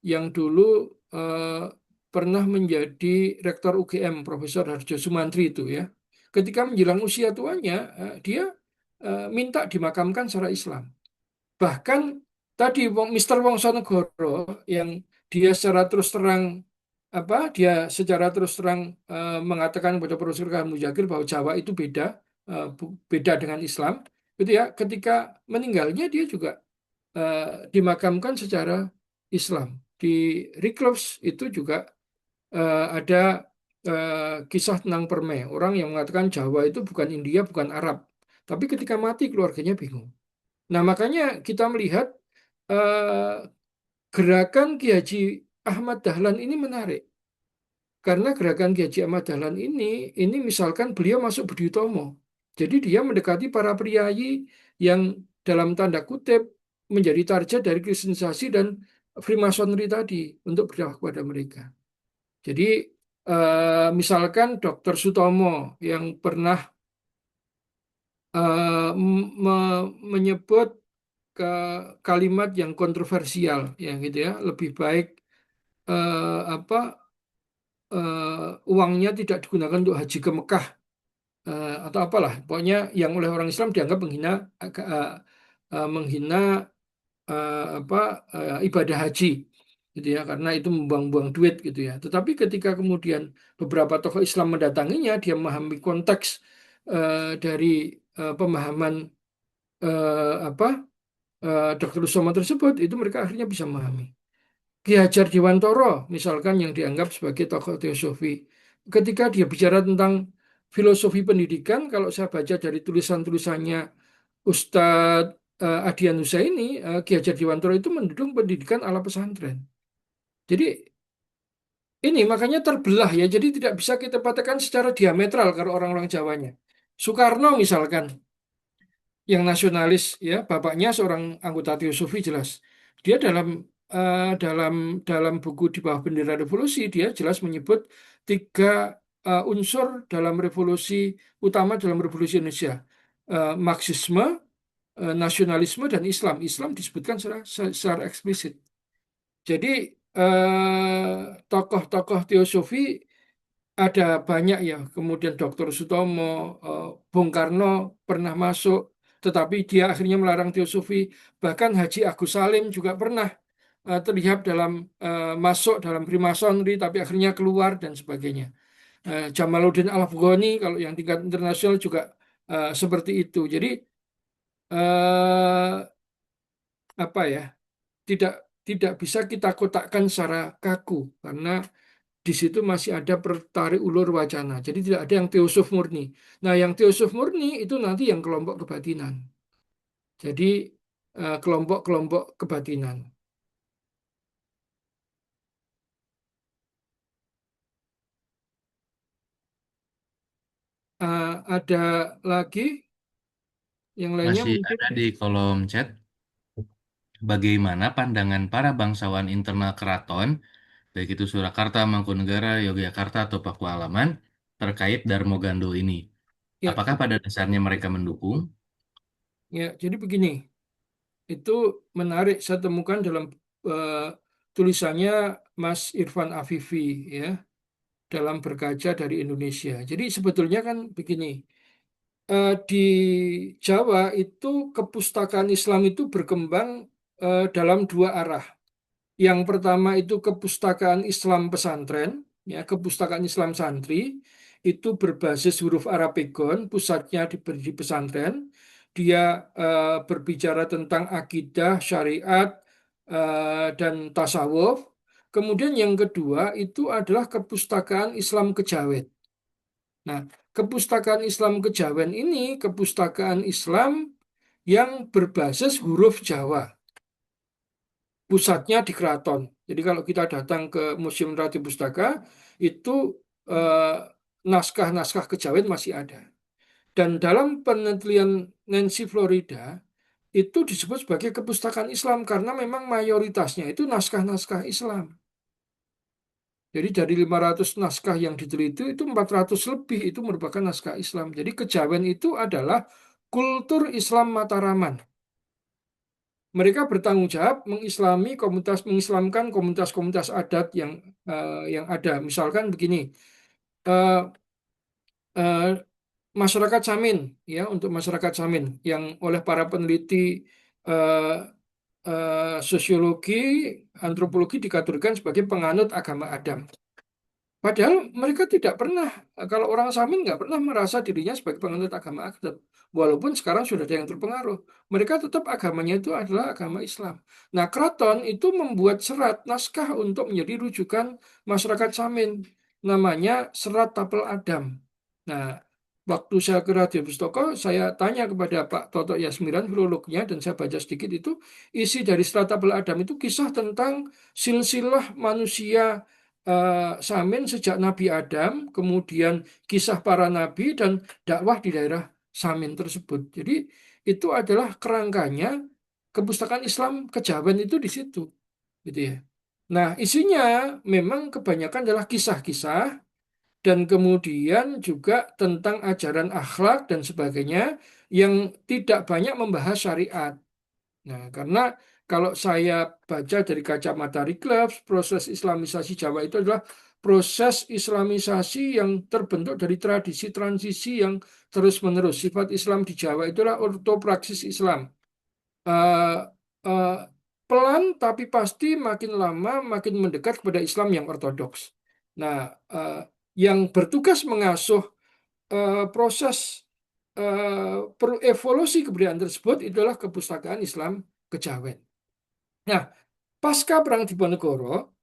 Speaker 1: yang dulu eh, pernah menjadi rektor UGM, Profesor Harjo Sumantri itu ya. Ketika menjelang usia tuanya, dia minta dimakamkan secara Islam. Bahkan tadi Mr. Wongsonegoro yang dia secara terus terang dia secara terus terang mengatakan kepada Profesor K. Muzakir bahwa Jawa itu beda beda dengan Islam gitu ya, ketika meninggalnya dia juga dimakamkan secara Islam di Recluse. Itu juga ada kisah tentang Perme, orang yang mengatakan Jawa itu bukan India, bukan Arab, tapi ketika mati keluarganya bingung. Nah, makanya kita melihat eh, gerakan Ki Haji Ahmad Dahlan ini menarik. Karena gerakan Ki Haji Ahmad Dahlan ini misalkan beliau masuk Budi Utomo. Jadi dia mendekati para priayi yang dalam tanda kutip menjadi target dari kristenisasi dan Freemasonry tadi untuk berdakwah kepada mereka. Jadi misalkan Dr. Sutomo yang pernah menyebut ke kalimat yang kontroversial ya gitu ya, lebih baik eh, apa uangnya tidak digunakan untuk haji ke Mekah atau apalah pokoknya yang oleh orang Islam dianggap menghina apa ibadah haji gitu ya, karena itu membuang-buang duit gitu ya. Tetapi ketika kemudian beberapa tokoh Islam mendatanginya, dia memahami konteks dari pemahaman apa Dr. Usomo tersebut, itu mereka akhirnya bisa memahami. Ki Hajar Dewantoro misalkan yang dianggap sebagai tokoh teosofi, ketika dia bicara tentang filosofi pendidikan, kalau saya baca dari tulisan-tulisannya Ustadz Adian Husaini, Ki Hajar Dewantoro itu mendukung pendidikan ala pesantren. Jadi ini makanya terbelah ya, jadi tidak bisa kita katakan secara diametral kalau orang-orang Jawanya. Soekarno misalkan, yang nasionalis ya, bapaknya seorang anggota Teosofi jelas. Dia dalam buku Di Bawah Bendera Revolusi, dia jelas menyebut tiga unsur dalam revolusi utama dalam revolusi Indonesia. Marxisme, nasionalisme, dan Islam. Islam disebutkan secara eksplisit. Jadi tokoh-tokoh teosofi ada banyak ya. Kemudian Dr. Sutomo, Bung Karno pernah masuk, tetapi dia akhirnya melarang teosofi. Bahkan Haji Agus Salim juga pernah terlihat masuk dalam Freemasonry, tapi akhirnya keluar dan sebagainya. Jamaluddin Al-Afghani kalau yang tingkat internasional juga seperti itu. Jadi eh, apa ya? Tidak tidak bisa kita kotakkan secara kaku karena di situ masih ada pertarik ulur wacana. Jadi tidak ada yang teosof murni. Nah, yang teosof murni itu nanti yang kelompok kebatinan. Jadi kelompok-kelompok kebatinan. Ada lagi yang lainnya
Speaker 2: Masih
Speaker 1: mungkin.
Speaker 2: ada di kolom chat. Bagaimana pandangan para bangsawan internal keraton, baik itu Surakarta, Mangkunegaran, Yogyakarta, atau Pakualaman, terkait Darmogando ini?
Speaker 1: Ya,
Speaker 2: Apakah pada dasarnya mereka mendukung?
Speaker 1: ya. Jadi begini, itu menarik saya temukan dalam eh, tulisannya Mas Irfan Afifi ya dalam Berkaca dari Indonesia. Jadi sebetulnya kan begini. Di Jawa itu kepustakaan Islam itu berkembang dalam dua arah. Yang pertama itu kepustakaan Islam pesantren, ya, kepustakaan Islam santri itu berbasis huruf Arabigon, pusatnya di pesantren. Dia berbicara tentang akidah, syariat, dan tasawuf. Kemudian yang kedua itu adalah kepustakaan Islam Kejawen. Nah, kepustakaan Islam Kejawen ini kepustakaan Islam yang berbasis huruf Jawa, pusatnya di keraton. Jadi kalau kita datang ke Museum Neraca Pustaka, itu eh, naskah-naskah kejawen masih ada. Dan dalam penelitian Nancy Florida, itu disebut sebagai kepustakaan Islam karena memang mayoritasnya itu naskah-naskah Islam. Jadi dari 500 naskah yang diteliti itu 400 lebih itu merupakan naskah Islam. Jadi kejawen itu adalah kultur Islam Mataraman. Mereka bertanggung jawab mengislamkan komunitas-komunitas adat yang ada. Misalkan begini, eh, eh, masyarakat Samin, ya, untuk masyarakat Samin yang oleh para peneliti eh, sosiologi, antropologi dikategorikan sebagai penganut agama Adam. Padahal mereka tidak pernah, kalau orang Samin nggak pernah merasa dirinya sebagai penganut agama Adam. Walaupun sekarang sudah ada yang terpengaruh. Mereka tetap agamanya itu adalah agama Islam. Nah, keraton itu membuat serat naskah untuk menjadi rujukan masyarakat Samin. Namanya Serat Tapel Adam. Nah, waktu saya ke Radio Pustaka, saya tanya kepada Pak Toto Yasmiran, filolognya, dan saya baca sedikit itu, isi dari Serat Tapel Adam itu kisah tentang silsilah manusia Samin sejak Nabi Adam, kemudian kisah para nabi dan dakwah di daerah Samin tersebut. Jadi itu adalah kerangkanya kepustakaan Islam Kejawen itu di situ, gitu ya. Nah, isinya memang kebanyakan adalah kisah-kisah dan kemudian juga tentang ajaran akhlak dan sebagainya yang tidak banyak membahas syariat. Nah, karena kalau saya baca dari kacamata Riklefs, proses Islamisasi Jawa itu adalah proses Islamisasi yang terbentuk dari tradisi transisi yang terus-menerus. Sifat Islam di Jawa itulah ortopraksis Islam. Eh, eh, Pelan tapi pasti makin lama makin mendekat kepada Islam yang ortodoks. Nah, yang bertugas mengasuh proses evolusi kebudayaan tersebut itulah kepustakaan Islam Kejawen. Nah, pasca Perang Diponegoro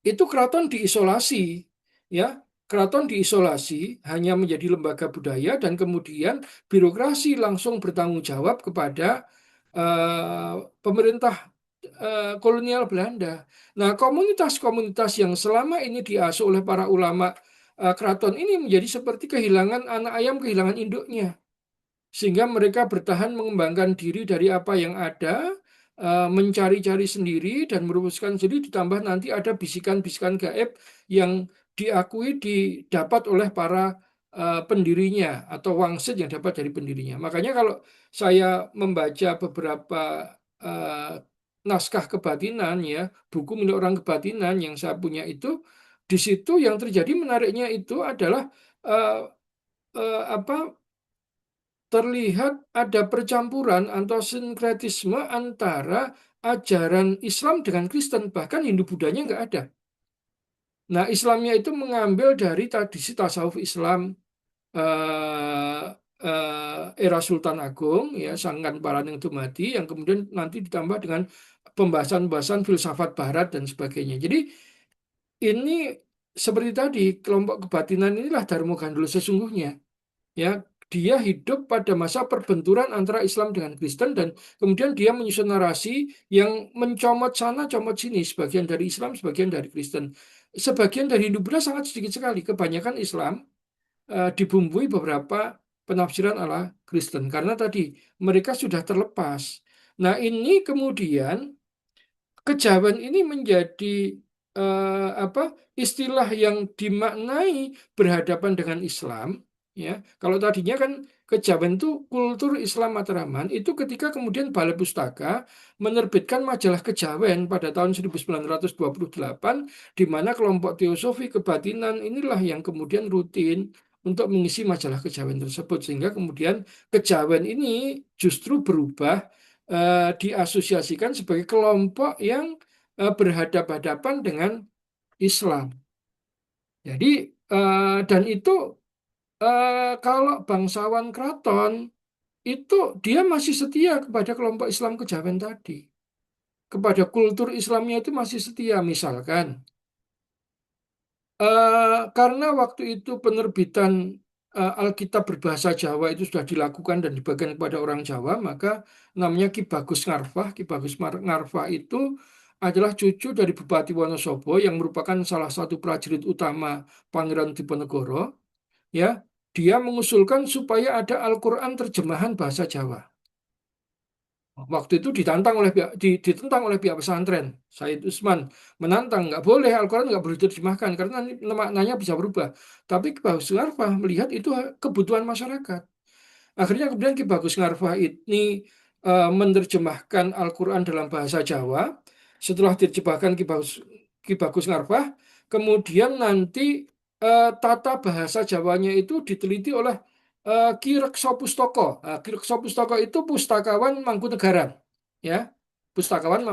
Speaker 1: itu keraton diisolasi, ya. Keraton diisolasi hanya menjadi lembaga budaya dan kemudian birokrasi langsung bertanggung jawab kepada eh, pemerintah kolonial Belanda. Nah, komunitas-komunitas yang selama ini diasuh oleh para ulama keraton ini menjadi seperti kehilangan anak ayam, kehilangan induknya. Sehingga mereka bertahan mengembangkan diri dari apa yang ada, mencari-cari sendiri dan merumuskan sendiri, ditambah nanti ada bisikan-bisikan gaib yang diakui didapat oleh para pendirinya atau wangsit yang dapat dari pendirinya. Makanya kalau saya membaca beberapa eh, naskah kebatinan, ya, buku milik orang kebatinan yang saya punya itu, di situ yang terjadi menariknya itu adalah eh, apa, terlihat ada percampuran atau sinkretisme antara ajaran Islam dengan Kristen, bahkan Hindu Budanya nggak ada. Nah, Islamnya itu mengambil dari tradisi tasawuf Islam eh, era Sultan Agung, ya, Sangkan Paraneng Dumadi, yang kemudian nanti ditambah dengan pembahasan-pembahasan filsafat Barat dan sebagainya. Jadi ini seperti tadi, kelompok kebatinan inilah Darmo Gandul sesungguhnya. Ya, dia hidup pada masa perbenturan antara Islam dengan Kristen dan kemudian dia menyusun narasi yang mencomot sana comot sini, sebagian dari Islam, sebagian dari Kristen, sebagian dari Hindu Buddha sangat sedikit sekali. Kebanyakan Islam dibumbui beberapa penafsiran ala Kristen karena tadi mereka sudah terlepas. Nah, ini kemudian kejawen ini menjadi apa, istilah yang dimaknai berhadapan dengan Islam, ya. Kalau tadinya kan kejawen itu kultur Islam Matraman, itu ketika kemudian Balai Pustaka menerbitkan majalah Kejawen pada tahun 1928, di mana kelompok teosofi kebatinan inilah yang kemudian rutin untuk mengisi majalah Kejawen tersebut, sehingga kemudian Kejawen ini justru berubah diasosiasikan sebagai kelompok yang berhadapan-hadapan dengan Islam. Jadi dan itu kalau bangsawan keraton itu dia masih setia kepada kelompok Islam kejawen tadi, kepada kultur Islamnya itu masih setia. Misalkan karena waktu itu penerbitan Alkitab berbahasa Jawa itu sudah dilakukan dan dibagikan kepada orang Jawa, maka namanya Ki Bagus Ngarfah. Ki Bagus Ngarfah itu adalah cucu dari Bupati Wonosobo yang merupakan salah satu prajurit utama Pangeran Diponegoro. Ya, dia mengusulkan supaya ada Al-Quran terjemahan bahasa Jawa. Waktu itu ditentang oleh pihak pesantren. Said Usman menantang, nggak boleh, Al-Quran nggak boleh diterjemahkan karena nanti maknanya bisa berubah. Tapi Ki Bagus Ngarfah melihat itu kebutuhan masyarakat. Akhirnya kemudian Ki Bagus Ngarfah ini menerjemahkan Al-Quran dalam bahasa Jawa. Setelah diterjemahkan Ki Bagus Ngarfah, kemudian nanti tata bahasa Jawanya itu diteliti oleh Ki Rekso Pustoko. Ki Rekso Pustoko itu pustakawan Mangkunegaran, ya, pustakawan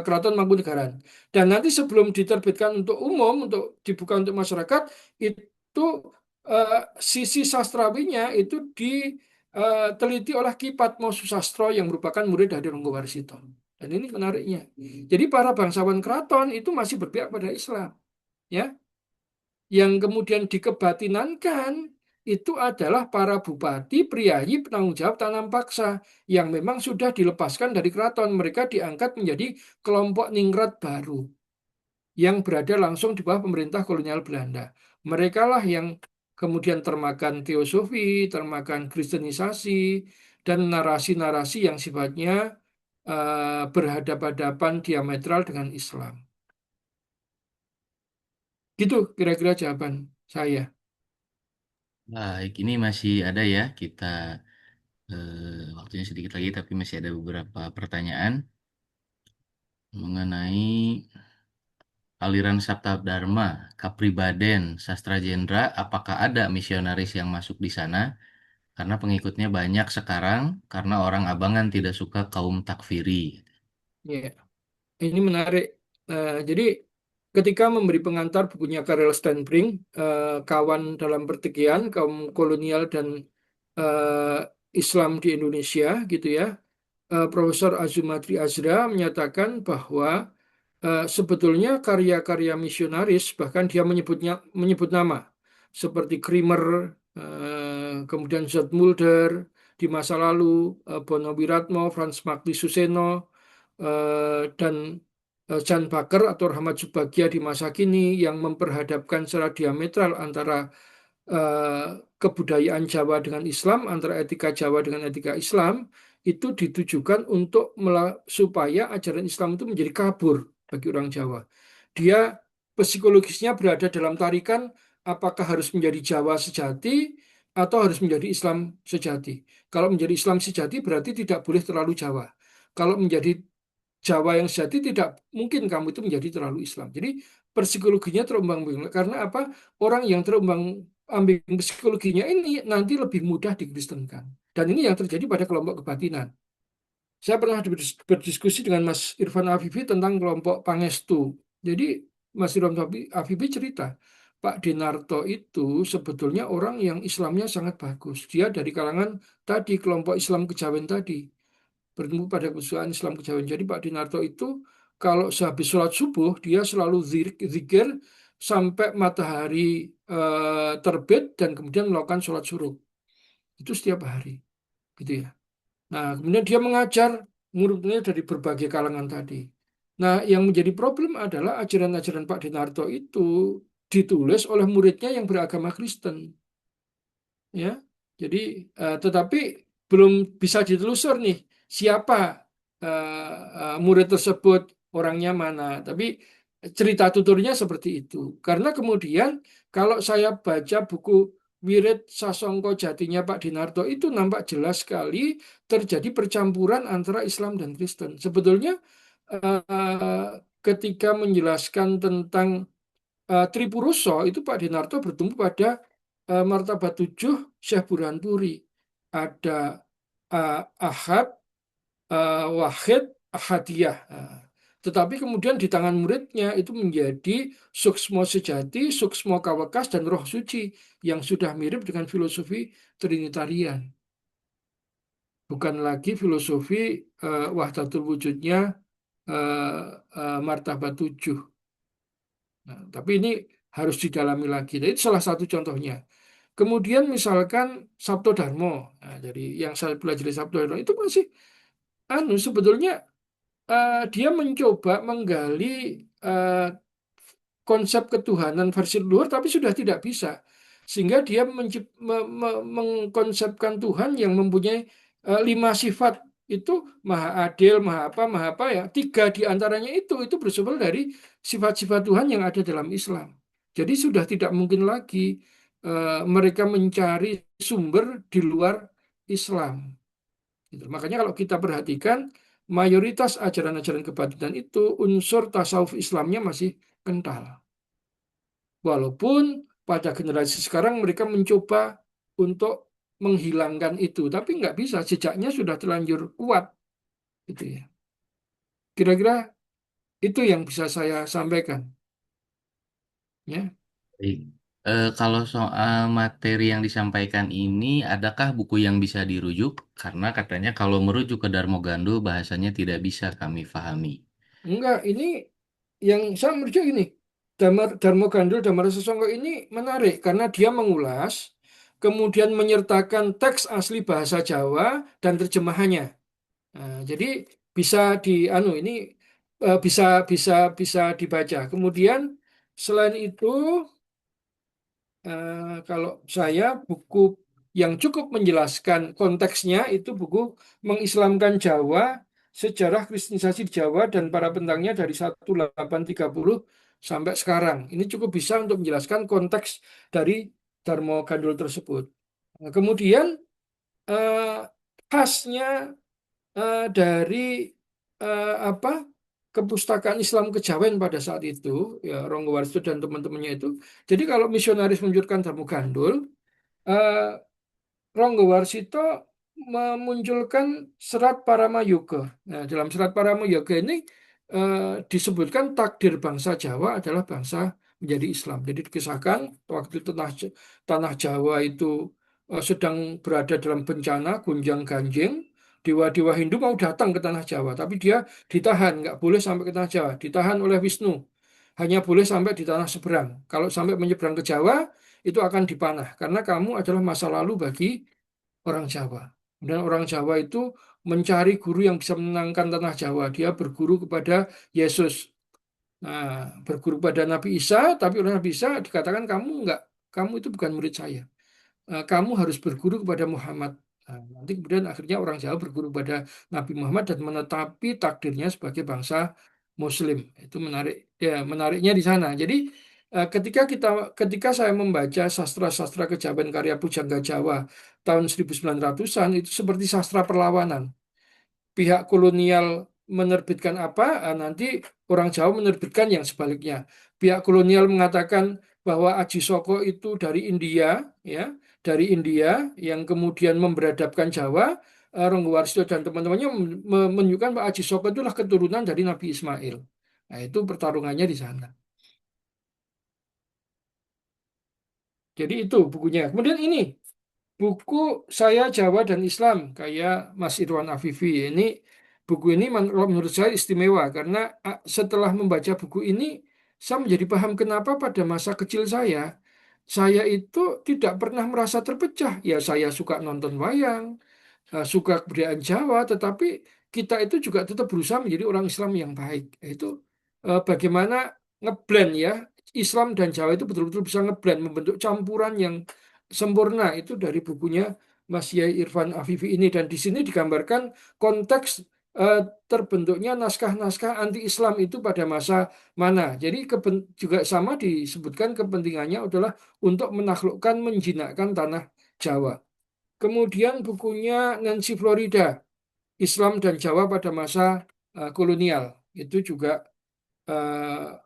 Speaker 1: Keraton Mangkunegaran. Dan nanti sebelum diterbitkan untuk umum, untuk dibuka untuk masyarakat, itu sisi sastrawinya itu diteliti oleh Ki Padmo Susastro yang merupakan murid dari Ronggo Warsito. Dan ini menariknya. Jadi para bangsawan keraton itu masih berpihak pada Islam, ya. Yang kemudian dikebatinankan itu adalah para bupati, priayi, penanggung jawab tanam paksa yang memang sudah dilepaskan dari keraton. Mereka diangkat menjadi kelompok ningrat baru yang berada langsung di bawah pemerintah kolonial Belanda. Mereka lah yang kemudian termakan teosofi, termakan kristenisasi, dan narasi-narasi yang sifatnya berhadapan-hadapan diametral dengan Islam. Gitu kira-kira jawaban saya.
Speaker 2: Baik, ini masih ada ya kita waktunya sedikit lagi tapi masih ada beberapa pertanyaan mengenai aliran Sabta Dharma, Kapribaden, Sastra Jendra, apakah ada misionaris yang masuk di sana? Karena pengikutnya banyak sekarang karena orang Abangan tidak suka kaum takfiri.
Speaker 1: Ya, ini menarik. Jadi ketika memberi pengantar bukunya Karel Stenbrink, kawan dalam pertikaian kaum kolonial dan eh, Islam di Indonesia, gitu ya, Profesor Azumadri Azra menyatakan bahwa sebetulnya karya-karya misionaris bahkan dia menyebut nama seperti Krimer, kemudian Zoetmulder di masa lalu, Bono Wiratmo, Frans Magdi Suseno, dan Jan Baker atau Rahmat Subagya di masa kini yang memperhadapkan secara diametral antara kebudayaan Jawa dengan Islam, antara etika Jawa dengan etika Islam, itu ditujukan untuk supaya ajaran Islam itu menjadi kabur bagi orang Jawa. Dia psikologisnya berada dalam tarikan apakah harus menjadi Jawa sejati atau harus menjadi Islam sejati. Kalau menjadi Islam sejati berarti tidak boleh terlalu Jawa. Kalau menjadi Jawa yang sejati tidak mungkin kamu itu menjadi terlalu Islam. Jadi psikologinya terombang-ambing. Karena apa? Orang yang terombang-ambing psikologinya ini nanti lebih mudah dikristenkan. Dan ini yang terjadi pada kelompok kebatinan. Saya pernah berdiskusi dengan Mas Irfan Afifi tentang kelompok Pangestu. Jadi Mas Irfan Afifi cerita, Pak Dinarto itu sebetulnya orang yang Islamnya sangat bagus. Dia dari kalangan tadi kelompok Islam kejawen tadi, bertemu pada kesukaan Islam kejawen. Jadi Pak Dinarto itu kalau sehabis sholat subuh dia selalu zikir sampai matahari terbit dan kemudian melakukan sholat syuruk. Itu setiap hari, gitu ya. Nah, kemudian dia mengajar murid-muridnya dari berbagai kalangan tadi. Nah, yang menjadi problem adalah ajaran-ajaran Pak Dinarto itu ditulis oleh muridnya yang beragama Kristen, ya. Jadi, tetapi belum bisa ditelusur nih siapa murid tersebut, orangnya mana. Tapi cerita tuturnya seperti itu. Karena kemudian kalau saya baca buku Wirid Sasongko Jatinya Pak Dinarto itu nampak jelas sekali terjadi percampuran antara Islam dan Kristen. Sebetulnya ketika menjelaskan tentang Tripuruso itu Pak Dinarto bertumbuh pada martabat 7 Syekh Burhanpuri. Ada Ahad, Wahid Ahadiyah. Tetapi kemudian di tangan muridnya itu menjadi Suksmo Sejati, Suksmo Kawekas, dan Roh Suci yang sudah mirip dengan filosofi Trinitarian. Bukan lagi filosofi Wahdatul Wujudnya martabat 7. Nah, tapi ini harus didalami lagi. Nah, itu salah satu contohnya. Kemudian misalkan Sabto Dharma. Nah, dari yang saya pelajari Sabto Dharma itu masih sebetulnya dia mencoba menggali eh, konsep ketuhanan versi luhur tapi sudah tidak bisa. Sehingga dia mengkonsepkan Tuhan yang mempunyai 5 sifat itu maha adil, maha apa ya. 3 di antaranya itu bersumber dari sifat-sifat Tuhan yang ada dalam Islam. Jadi sudah tidak mungkin lagi mereka mencari sumber di luar Islam. Gitu. Makanya kalau kita perhatikan mayoritas ajaran-ajaran kebatinan itu unsur tasawuf Islamnya masih kental. Walaupun pada generasi sekarang mereka mencoba untuk menghilangkan itu, tapi nggak bisa, jejaknya sudah terlanjur kuat, gitu ya. Kira-kira itu yang bisa saya sampaikan, ya.
Speaker 2: Baik. Kalau soal materi yang disampaikan ini, adakah buku yang bisa dirujuk? Karena katanya kalau merujuk ke Darmo Gandul bahasanya tidak bisa kami pahami.
Speaker 1: Enggak, ini yang saya menurut ini Darmo Gandul Damara Sesongko ini menarik karena dia mengulas, kemudian menyertakan teks asli bahasa Jawa dan terjemahannya. Nah, jadi bisa ini bisa bisa bisa dibaca. Kemudian selain itu kalau saya buku yang cukup menjelaskan konteksnya itu buku Mengislamkan Jawa, Sejarah Kristenisasi di Jawa dan para Pentangnya dari 1830 sampai sekarang. Ini cukup bisa untuk menjelaskan konteks dari Darmo Gandul tersebut. Nah, kemudian eh, khasnya dari apa kepustakaan Islam Kejawen pada saat itu, ya Ronggo Warsito dan teman-temannya itu. Jadi kalau misionaris meluncurkan Darmo Gandul, eh, Ronggo Warsito memunculkan serat Paramayoga. Nah, dalam serat Paramayoga ini disebutkan takdir bangsa Jawa adalah bangsa menjadi Islam. Jadi dikisahkan waktu tanah Jawa itu sedang berada dalam bencana gunjang-ganjing. Dewa-dewa Hindu mau datang ke tanah Jawa, tapi dia ditahan, nggak boleh sampai ke tanah Jawa, ditahan oleh Wisnu. Hanya boleh sampai di tanah seberang. Kalau sampai menyeberang ke Jawa, itu akan dipanah karena kamu adalah masa lalu bagi orang Jawa. Dan orang Jawa itu mencari guru yang bisa menenangkan tanah Jawa. Dia berguru kepada Yesus. Nah, berguru pada Nabi Isa, tapi oleh Nabi Isa dikatakan kamu enggak, kamu itu bukan murid saya. Kamu harus berguru kepada Muhammad. Nah, nanti kemudian akhirnya orang Jawa berguru pada Nabi Muhammad dan menetapi takdirnya sebagai bangsa Muslim. Itu menarik, ya menariknya di sana. Jadi ketika saya membaca sastra-sastra kejawen karya Pujangga Jawa tahun 1900-an itu seperti sastra perlawanan. Pihak kolonial menerbitkan apa, nanti orang Jawa menerbitkan yang sebaliknya. Pihak kolonial mengatakan bahwa Aji Soko itu dari India, ya, dari India yang kemudian memberadabkan Jawa. Ronggo Warsito dan teman-temannya menunjukkan bahwa Aji Soko itulah keturunan dari Nabi Ismail. Nah, itu pertarungannya di sana. Jadi itu bukunya. Kemudian ini buku Saya Jawa dan Islam kayak Mas Irwan Afifi. Ini buku ini menurut saya istimewa karena setelah membaca buku ini saya menjadi paham kenapa pada masa kecil saya itu tidak pernah merasa terpecah. Ya saya suka nonton wayang, suka kebudayaan Jawa, tetapi kita itu juga tetap berusaha menjadi orang Islam yang baik. Itu bagaimana ngeblend ya Islam dan Jawa itu betul-betul bisa ngeblend membentuk campuran yang sempurna itu dari bukunya Mas Yai Irfan Afifi ini dan di sini digambarkan konteks eh, terbentuknya naskah-naskah anti-Islam itu pada masa mana. Jadi juga sama disebutkan kepentingannya adalah untuk menaklukkan menjinakkan tanah Jawa. Kemudian bukunya Nancy Florida, Islam dan Jawa pada masa kolonial. Itu juga eh,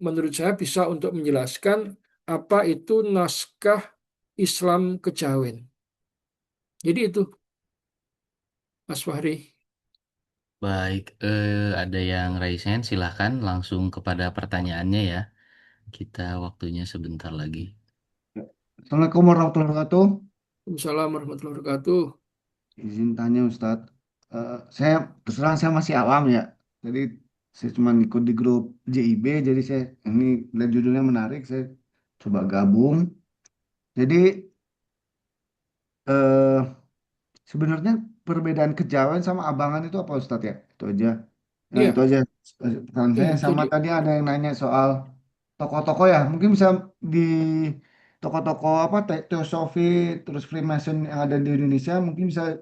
Speaker 1: menurut saya bisa untuk menjelaskan apa itu naskah Islam kejawen. Jadi itu, Mas Fahri.
Speaker 2: Baik, ada yang raise hand, silahkan langsung kepada pertanyaannya ya. Kita waktunya sebentar lagi.
Speaker 5: Assalamualaikum warahmatullahi wabarakatuh.
Speaker 1: Waalaikumsalam warahmatullahi wabarakatuh.
Speaker 5: Izin tanya Ustadz. Saya terus terang saya masih awam ya. Jadi saya cuma ikut di grup JIB. Jadi saya ini lihat judulnya menarik. Saya coba gabung. Jadi eh, sebenarnya perbedaan kejawen sama abangan itu apa Ustadz ya? Itu aja. Nah itu
Speaker 1: Iya,
Speaker 5: aja pertanyaan
Speaker 1: ya
Speaker 5: saya.
Speaker 1: itu
Speaker 5: Sama
Speaker 1: dia.
Speaker 5: tadi ada yang nanya soal tokoh-tokoh ya. Mungkin bisa di tokoh-tokoh apa teosofi terus Freemason yang ada di Indonesia mungkin bisa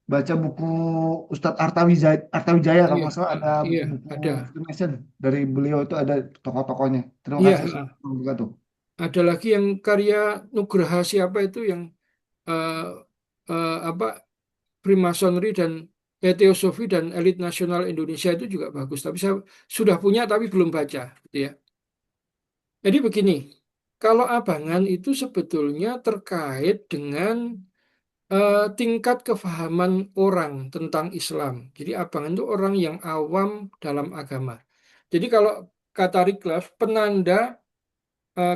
Speaker 5: baca buku Ustadz Artawijaya kalau
Speaker 1: Iya,
Speaker 5: nggak salah ada
Speaker 1: iya,
Speaker 5: buku-buku
Speaker 1: ada.
Speaker 5: Freemason dari beliau itu ada tokoh-tokohnya. Terima
Speaker 1: Iya,
Speaker 5: kasih Ustadz. Wabarakatuh.
Speaker 1: ada lagi yang karya Nugraha siapa itu yang eh, apa Freemasonry dan Teosofi dan Elit Nasional Indonesia itu juga bagus. Tapi saya sudah punya tapi belum baca, gitu ya. Jadi begini, kalau abangan itu sebetulnya terkait dengan tingkat kefahaman orang tentang Islam. Jadi abangan itu orang yang awam dalam agama. Jadi kalau kata Riklaf, penanda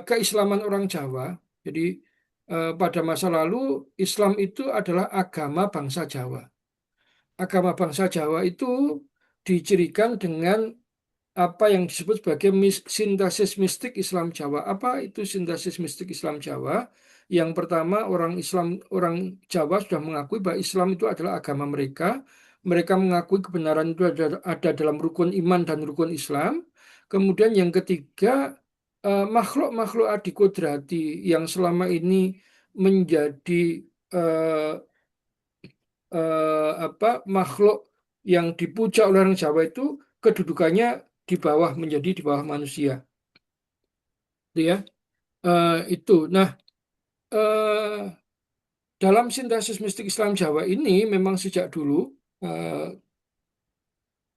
Speaker 1: keislaman orang Jawa. Jadi pada masa lalu Islam itu adalah agama bangsa Jawa. Agama bangsa Jawa itu dicirikan dengan apa yang disebut sebagai sintesis mistik Islam Jawa. Apa itu sintesis mistik Islam Jawa? Yang pertama, orang Jawa sudah mengakui bahwa Islam itu adalah agama mereka. Mereka mengakui kebenaran itu ada dalam rukun iman dan rukun Islam. Kemudian yang ketiga, makhluk-makhluk adikodrati yang selama ini menjadi eh, makhluk yang dipuja oleh orang Jawa itu kedudukannya di bawah manusia, gitu ya. Itu. Nah, eh, dalam sintesis mistik Islam Jawa ini memang sejak dulu eh,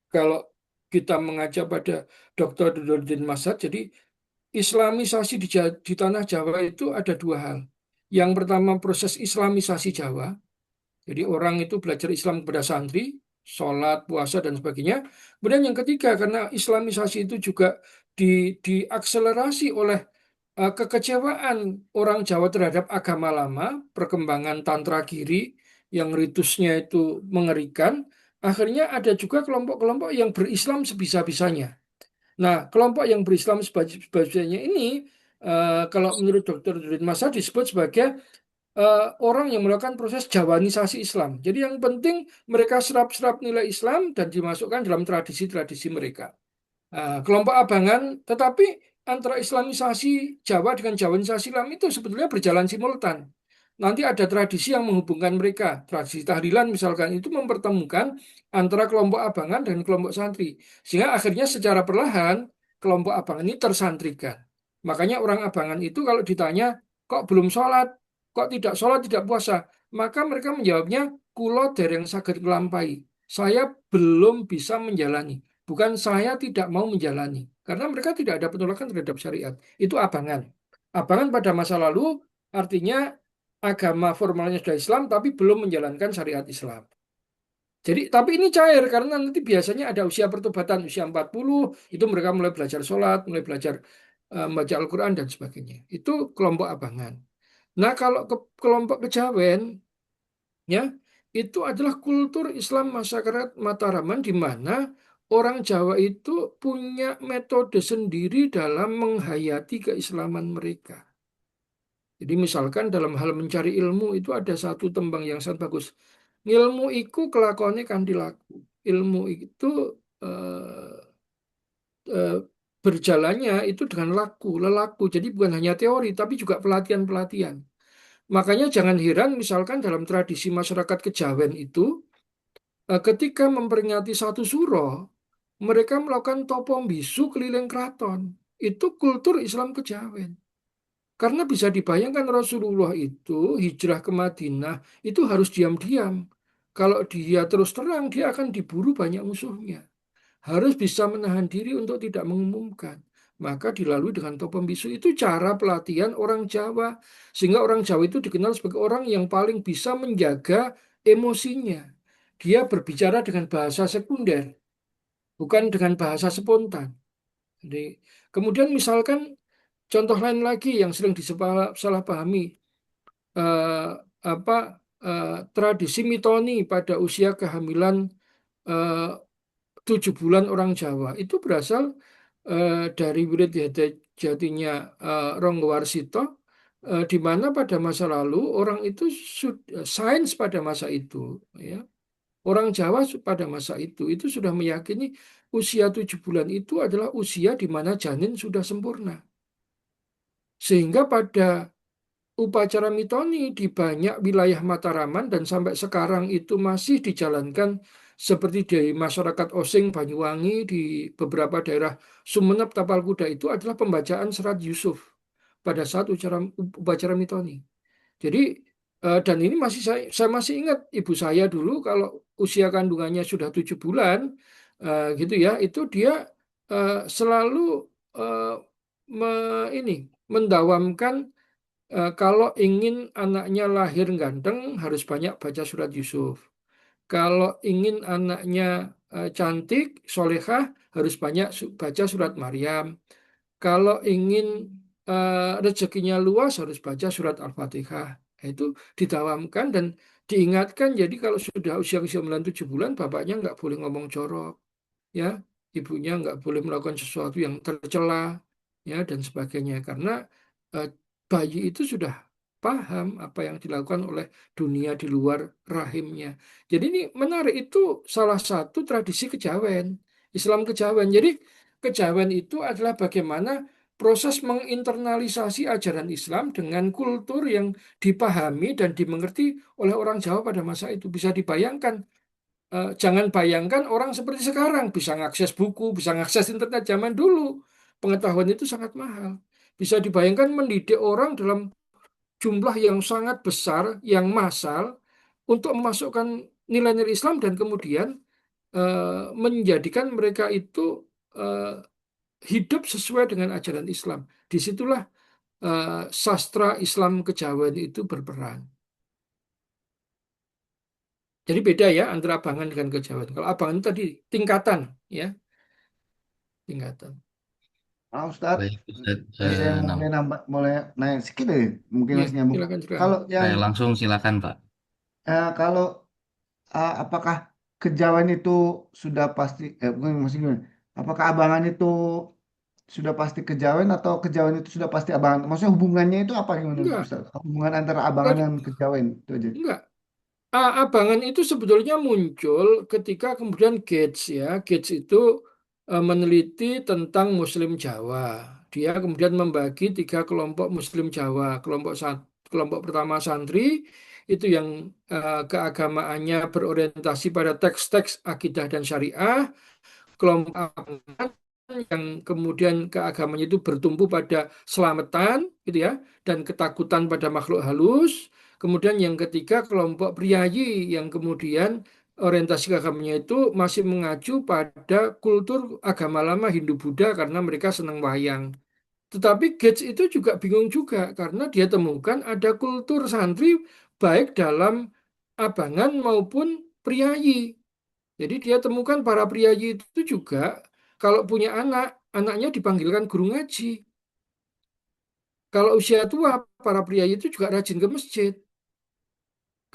Speaker 1: kalau kita mengaca pada Dr. Dudordin Masad, jadi Islamisasi di tanah Jawa itu ada dua hal. Yang pertama proses Islamisasi Jawa. Jadi orang itu belajar Islam kepada santri, sholat, puasa, dan sebagainya. Kemudian yang ketiga, karena Islamisasi itu juga diakselerasi oleh kekecewaan orang Jawa terhadap agama lama, perkembangan Tantra Kiri yang ritusnya itu mengerikan, akhirnya ada juga kelompok-kelompok yang berislam sebisa-bisanya. Nah, kelompok yang berislam sebisa-bisanya ini, kalau menurut Dr. Durin Masa disebut sebagai orang yang melakukan proses Jawanisasi Islam. Jadi yang penting mereka serap-serap nilai Islam dan dimasukkan dalam tradisi-tradisi mereka. Kelompok abangan, tetapi antara Islamisasi Jawa dengan Jawanisasi Islam itu sebetulnya berjalan simultan. Nanti ada tradisi yang menghubungkan mereka. Tradisi tahlilan misalkan itu mempertemukan antara kelompok abangan dan kelompok santri. Sehingga akhirnya secara perlahan kelompok abangan ini tersantrikan. Makanya orang abangan itu kalau ditanya, kok belum sholat, kok tidak sholat, tidak puasa, maka mereka menjawabnya, kulo dereng saged nglampahi. Saya belum bisa menjalani. Bukan saya tidak mau menjalani. Karena mereka tidak ada penolakan terhadap syariat. Itu abangan. Abangan pada masa lalu artinya agama formalnya sudah Islam tapi belum menjalankan syariat Islam. Jadi, tapi ini cair karena nanti biasanya ada usia pertobatan, usia 40, itu mereka mulai belajar sholat, mulai belajar membaca Al-Quran dan sebagainya. Itu kelompok abangan. Nah, kalau kelompok kejawen, ya, itu adalah kultur Islam masyarakat Mataraman di mana orang Jawa itu punya metode sendiri dalam menghayati keislaman mereka. Jadi misalkan dalam hal mencari ilmu itu ada satu tembang yang sangat bagus. Ilmu iku kelakuannya kan dilaku. Ilmu itu eh, eh, berjalannya itu dengan lelaku. Jadi bukan hanya teori, tapi juga pelatihan-pelatihan. Makanya jangan heran misalkan dalam tradisi masyarakat Kejawen itu, ketika memperingati satu suro, mereka melakukan topo bisu keliling keraton. Itu kultur Islam Kejawen. Karena bisa dibayangkan Rasulullah itu hijrah ke Madinah itu harus diam-diam. Kalau dia terus terang, dia akan diburu banyak musuhnya. Harus bisa menahan diri untuk tidak mengumumkan. Maka dilalui dengan topo bisu itu cara pelatihan orang Jawa. Sehingga orang Jawa itu dikenal sebagai orang yang paling bisa menjaga emosinya. dia berbicara dengan bahasa sekunder, bukan dengan bahasa spontan. Jadi, kemudian misalkan contoh lain lagi yang sering disalahpahami, eh, apa tradisi mitoni pada usia kehamilan eh, 7 bulan orang Jawa itu berasal dari wirid jatinya Ronggo Warsito, di mana pada masa lalu orang itu sains pada masa itu, ya, orang Jawa pada masa itu sudah meyakini usia 7 bulan itu adalah usia di mana janin sudah sempurna, sehingga pada upacara mitoni di banyak wilayah Mataraman dan sampai sekarang itu masih dijalankan seperti di masyarakat Osing, Banyuwangi, di beberapa daerah Sumeneb, Tapal Kuda itu adalah pembacaan serat Yusuf pada saat upacara mitoni. Jadi dan ini masih saya masih ingat ibu saya dulu kalau usia kandungannya sudah 7 bulan, gitu ya, itu dia selalu eh, ini mendawamkan, kalau ingin anaknya lahir ganteng harus banyak baca surat Yusuf. Kalau ingin anaknya cantik, solehah, harus banyak baca surat Maryam. Kalau ingin rezekinya luas, harus baca surat Al-Fatihah. Nah, itu didawamkan dan diingatkan. Jadi kalau sudah usia 9 7 bulan, bapaknya nggak boleh ngomong jorok, ya, ibunya nggak boleh melakukan sesuatu yang tercela, ya, dan sebagainya, karena eh, bayi itu sudah paham apa yang dilakukan oleh dunia di luar rahimnya. Jadi ini menarik, itu salah satu tradisi kejawen, Islam kejawen. Jadi kejawen itu adalah bagaimana proses menginternalisasi ajaran Islam dengan kultur yang dipahami dan dimengerti oleh orang Jawa pada masa itu. Bisa dibayangkan. Jangan bayangkan orang seperti sekarang bisa mengakses buku, bisa mengakses internet. Zaman dulu pengetahuan itu sangat mahal. Bisa dibayangkan mendidik orang dalam jumlah yang sangat besar, yang massal, untuk memasukkan nilai-nilai Islam dan kemudian menjadikan mereka itu eh, hidup sesuai dengan ajaran Islam. Disitulah sastra Islam kejawen itu berperan. Jadi beda ya antara abangan dengan kejawen. Kalau abangan itu tadi tingkatan, ya, tingkatan.
Speaker 5: Ustadz,
Speaker 2: Baik, Ustaz.
Speaker 5: saya boleh nambah, boleh naik sedikit deh, mungkin
Speaker 1: Ya,
Speaker 5: masih nyambung.
Speaker 1: silakan silakan.
Speaker 5: Kalau yang
Speaker 2: Langsung silakan, Pak.
Speaker 5: kalau apakah kejawen itu sudah pasti, bukan, maksudnya gimana? Apakah abangan itu sudah pasti kejawen atau kejawen itu sudah pasti abangan? Maksudnya hubungannya itu apa gimana,
Speaker 1: Enggak,
Speaker 5: Ustaz? Hubungan antara abangan
Speaker 1: tadi
Speaker 5: dan kejawen itu aja.
Speaker 1: enggak. Abangan itu sebetulnya muncul ketika kemudian Gates, ya, Gates itu meneliti tentang Muslim Jawa. Dia kemudian membagi 3 kelompok Muslim Jawa. Kelompok pertama santri itu yang keagamaannya berorientasi pada teks-teks akidah dan syariah. Kelompok abangan yang kemudian keagamannya itu bertumpu pada selamatan, gitu ya, dan ketakutan pada makhluk halus. Kemudian yang ketiga kelompok priayi yang kemudian orientasi agamanya itu masih mengacu pada kultur agama lama Hindu-Buddha karena mereka senang wayang. Tetapi Gates itu juga bingung juga karena dia temukan ada kultur santri baik dalam abangan maupun priayi. Jadi dia temukan para priayi itu juga kalau punya anak, anaknya dipanggilkan guru ngaji. Kalau usia tua, para priayi itu juga rajin ke masjid.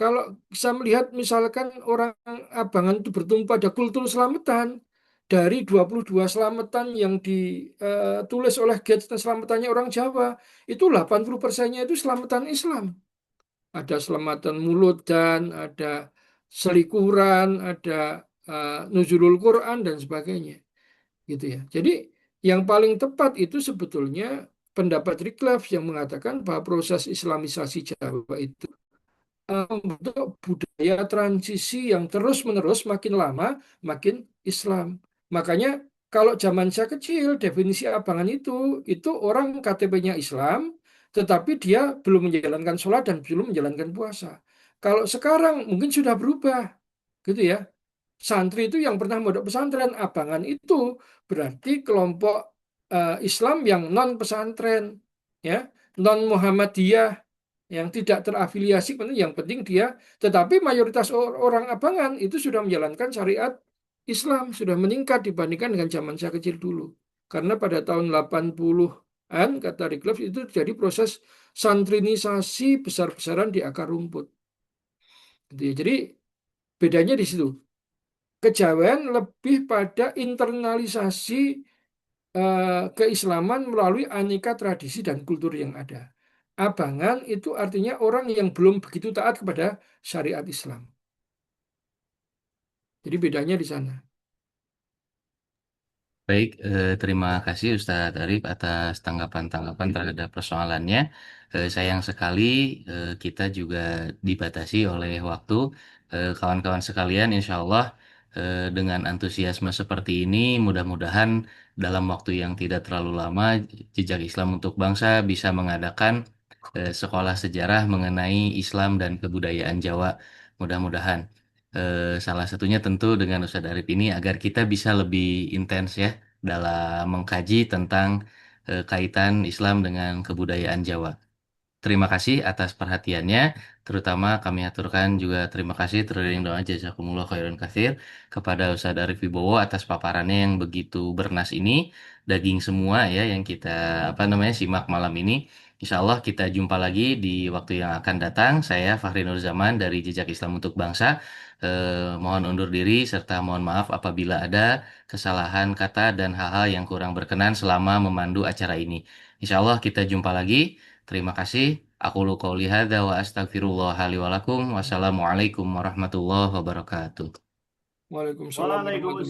Speaker 1: Kalau bisa melihat misalkan orang abangan itu bertumpu pada kultur selamatan, dari 22 selamatan yang ditulis oleh Gates dan selamatannya orang Jawa, itu 80%-nya itu selamatan Islam. Ada selamatan mulut dan ada selikuran, ada nuzulul Quran dan sebagainya, gitu ya. Jadi yang paling tepat itu sebetulnya pendapat Wycliffe yang mengatakan bahwa proses Islamisasi Jawa itu membentuk budaya transisi yang terus-menerus makin lama makin Islam. Makanya kalau zaman saya kecil definisi abangan itu orang KTP-nya Islam, tetapi dia belum menjalankan sholat dan belum menjalankan puasa. Kalau sekarang mungkin sudah berubah, gitu ya. Santri itu yang pernah mondok pesantren, abangan itu berarti kelompok Islam yang non pesantren, ya, non Muhammadiyah, yang tidak terafiliasi, yang penting dia, tetapi mayoritas orang Abangan itu sudah menjalankan syariat Islam, sudah meningkat dibandingkan dengan zaman saya kecil dulu. Karena pada tahun 80-an, kata Riklef, itu terjadi proses santrinisasi besar-besaran di akar rumput. Gitu ya. Jadi bedanya di situ. Kejawen lebih pada internalisasi keislaman melalui aneka tradisi dan kultur yang ada. Abangan itu artinya orang yang belum begitu taat kepada syariat Islam. Jadi bedanya di sana.
Speaker 2: Baik, terima kasih Ustadz Arif atas tanggapan-tanggapan terhadap persoalannya. Sayang sekali kita juga dibatasi oleh waktu. Kawan-kawan sekalian, insya Allah dengan antusiasme seperti ini, mudah-mudahan dalam waktu yang tidak terlalu lama, Jejak Islam untuk Bangsa bisa mengadakan sekolah sejarah mengenai Islam dan kebudayaan Jawa. Mudah-mudahan. Salah satunya tentu dengan Ustadz Arif ini agar kita bisa lebih intens ya dalam mengkaji tentang kaitan Islam dengan kebudayaan Jawa. Terima kasih atas perhatiannya, terutama kami aturkan juga terima kasih teriring doa jazakumullah khairan katsir kepada Ustadz Arif Wibowo atas paparannya yang begitu bernas ini, daging semua ya yang kita simak malam ini. Insya Allah kita jumpa lagi di waktu yang akan datang. Saya Fahri Nur Zaman dari Jejak Islam untuk Bangsa. Mohon undur diri serta mohon maaf apabila ada kesalahan kata dan hal-hal yang kurang berkenan selama memandu acara ini. Insya Allah kita jumpa lagi. Terima kasih. Aku lu qauli hadza wa astaghfirullah li wa lakum. Wassalamualaikum warahmatullahi wabarakatuh.
Speaker 1: Waalaikumsalam warahmatullahi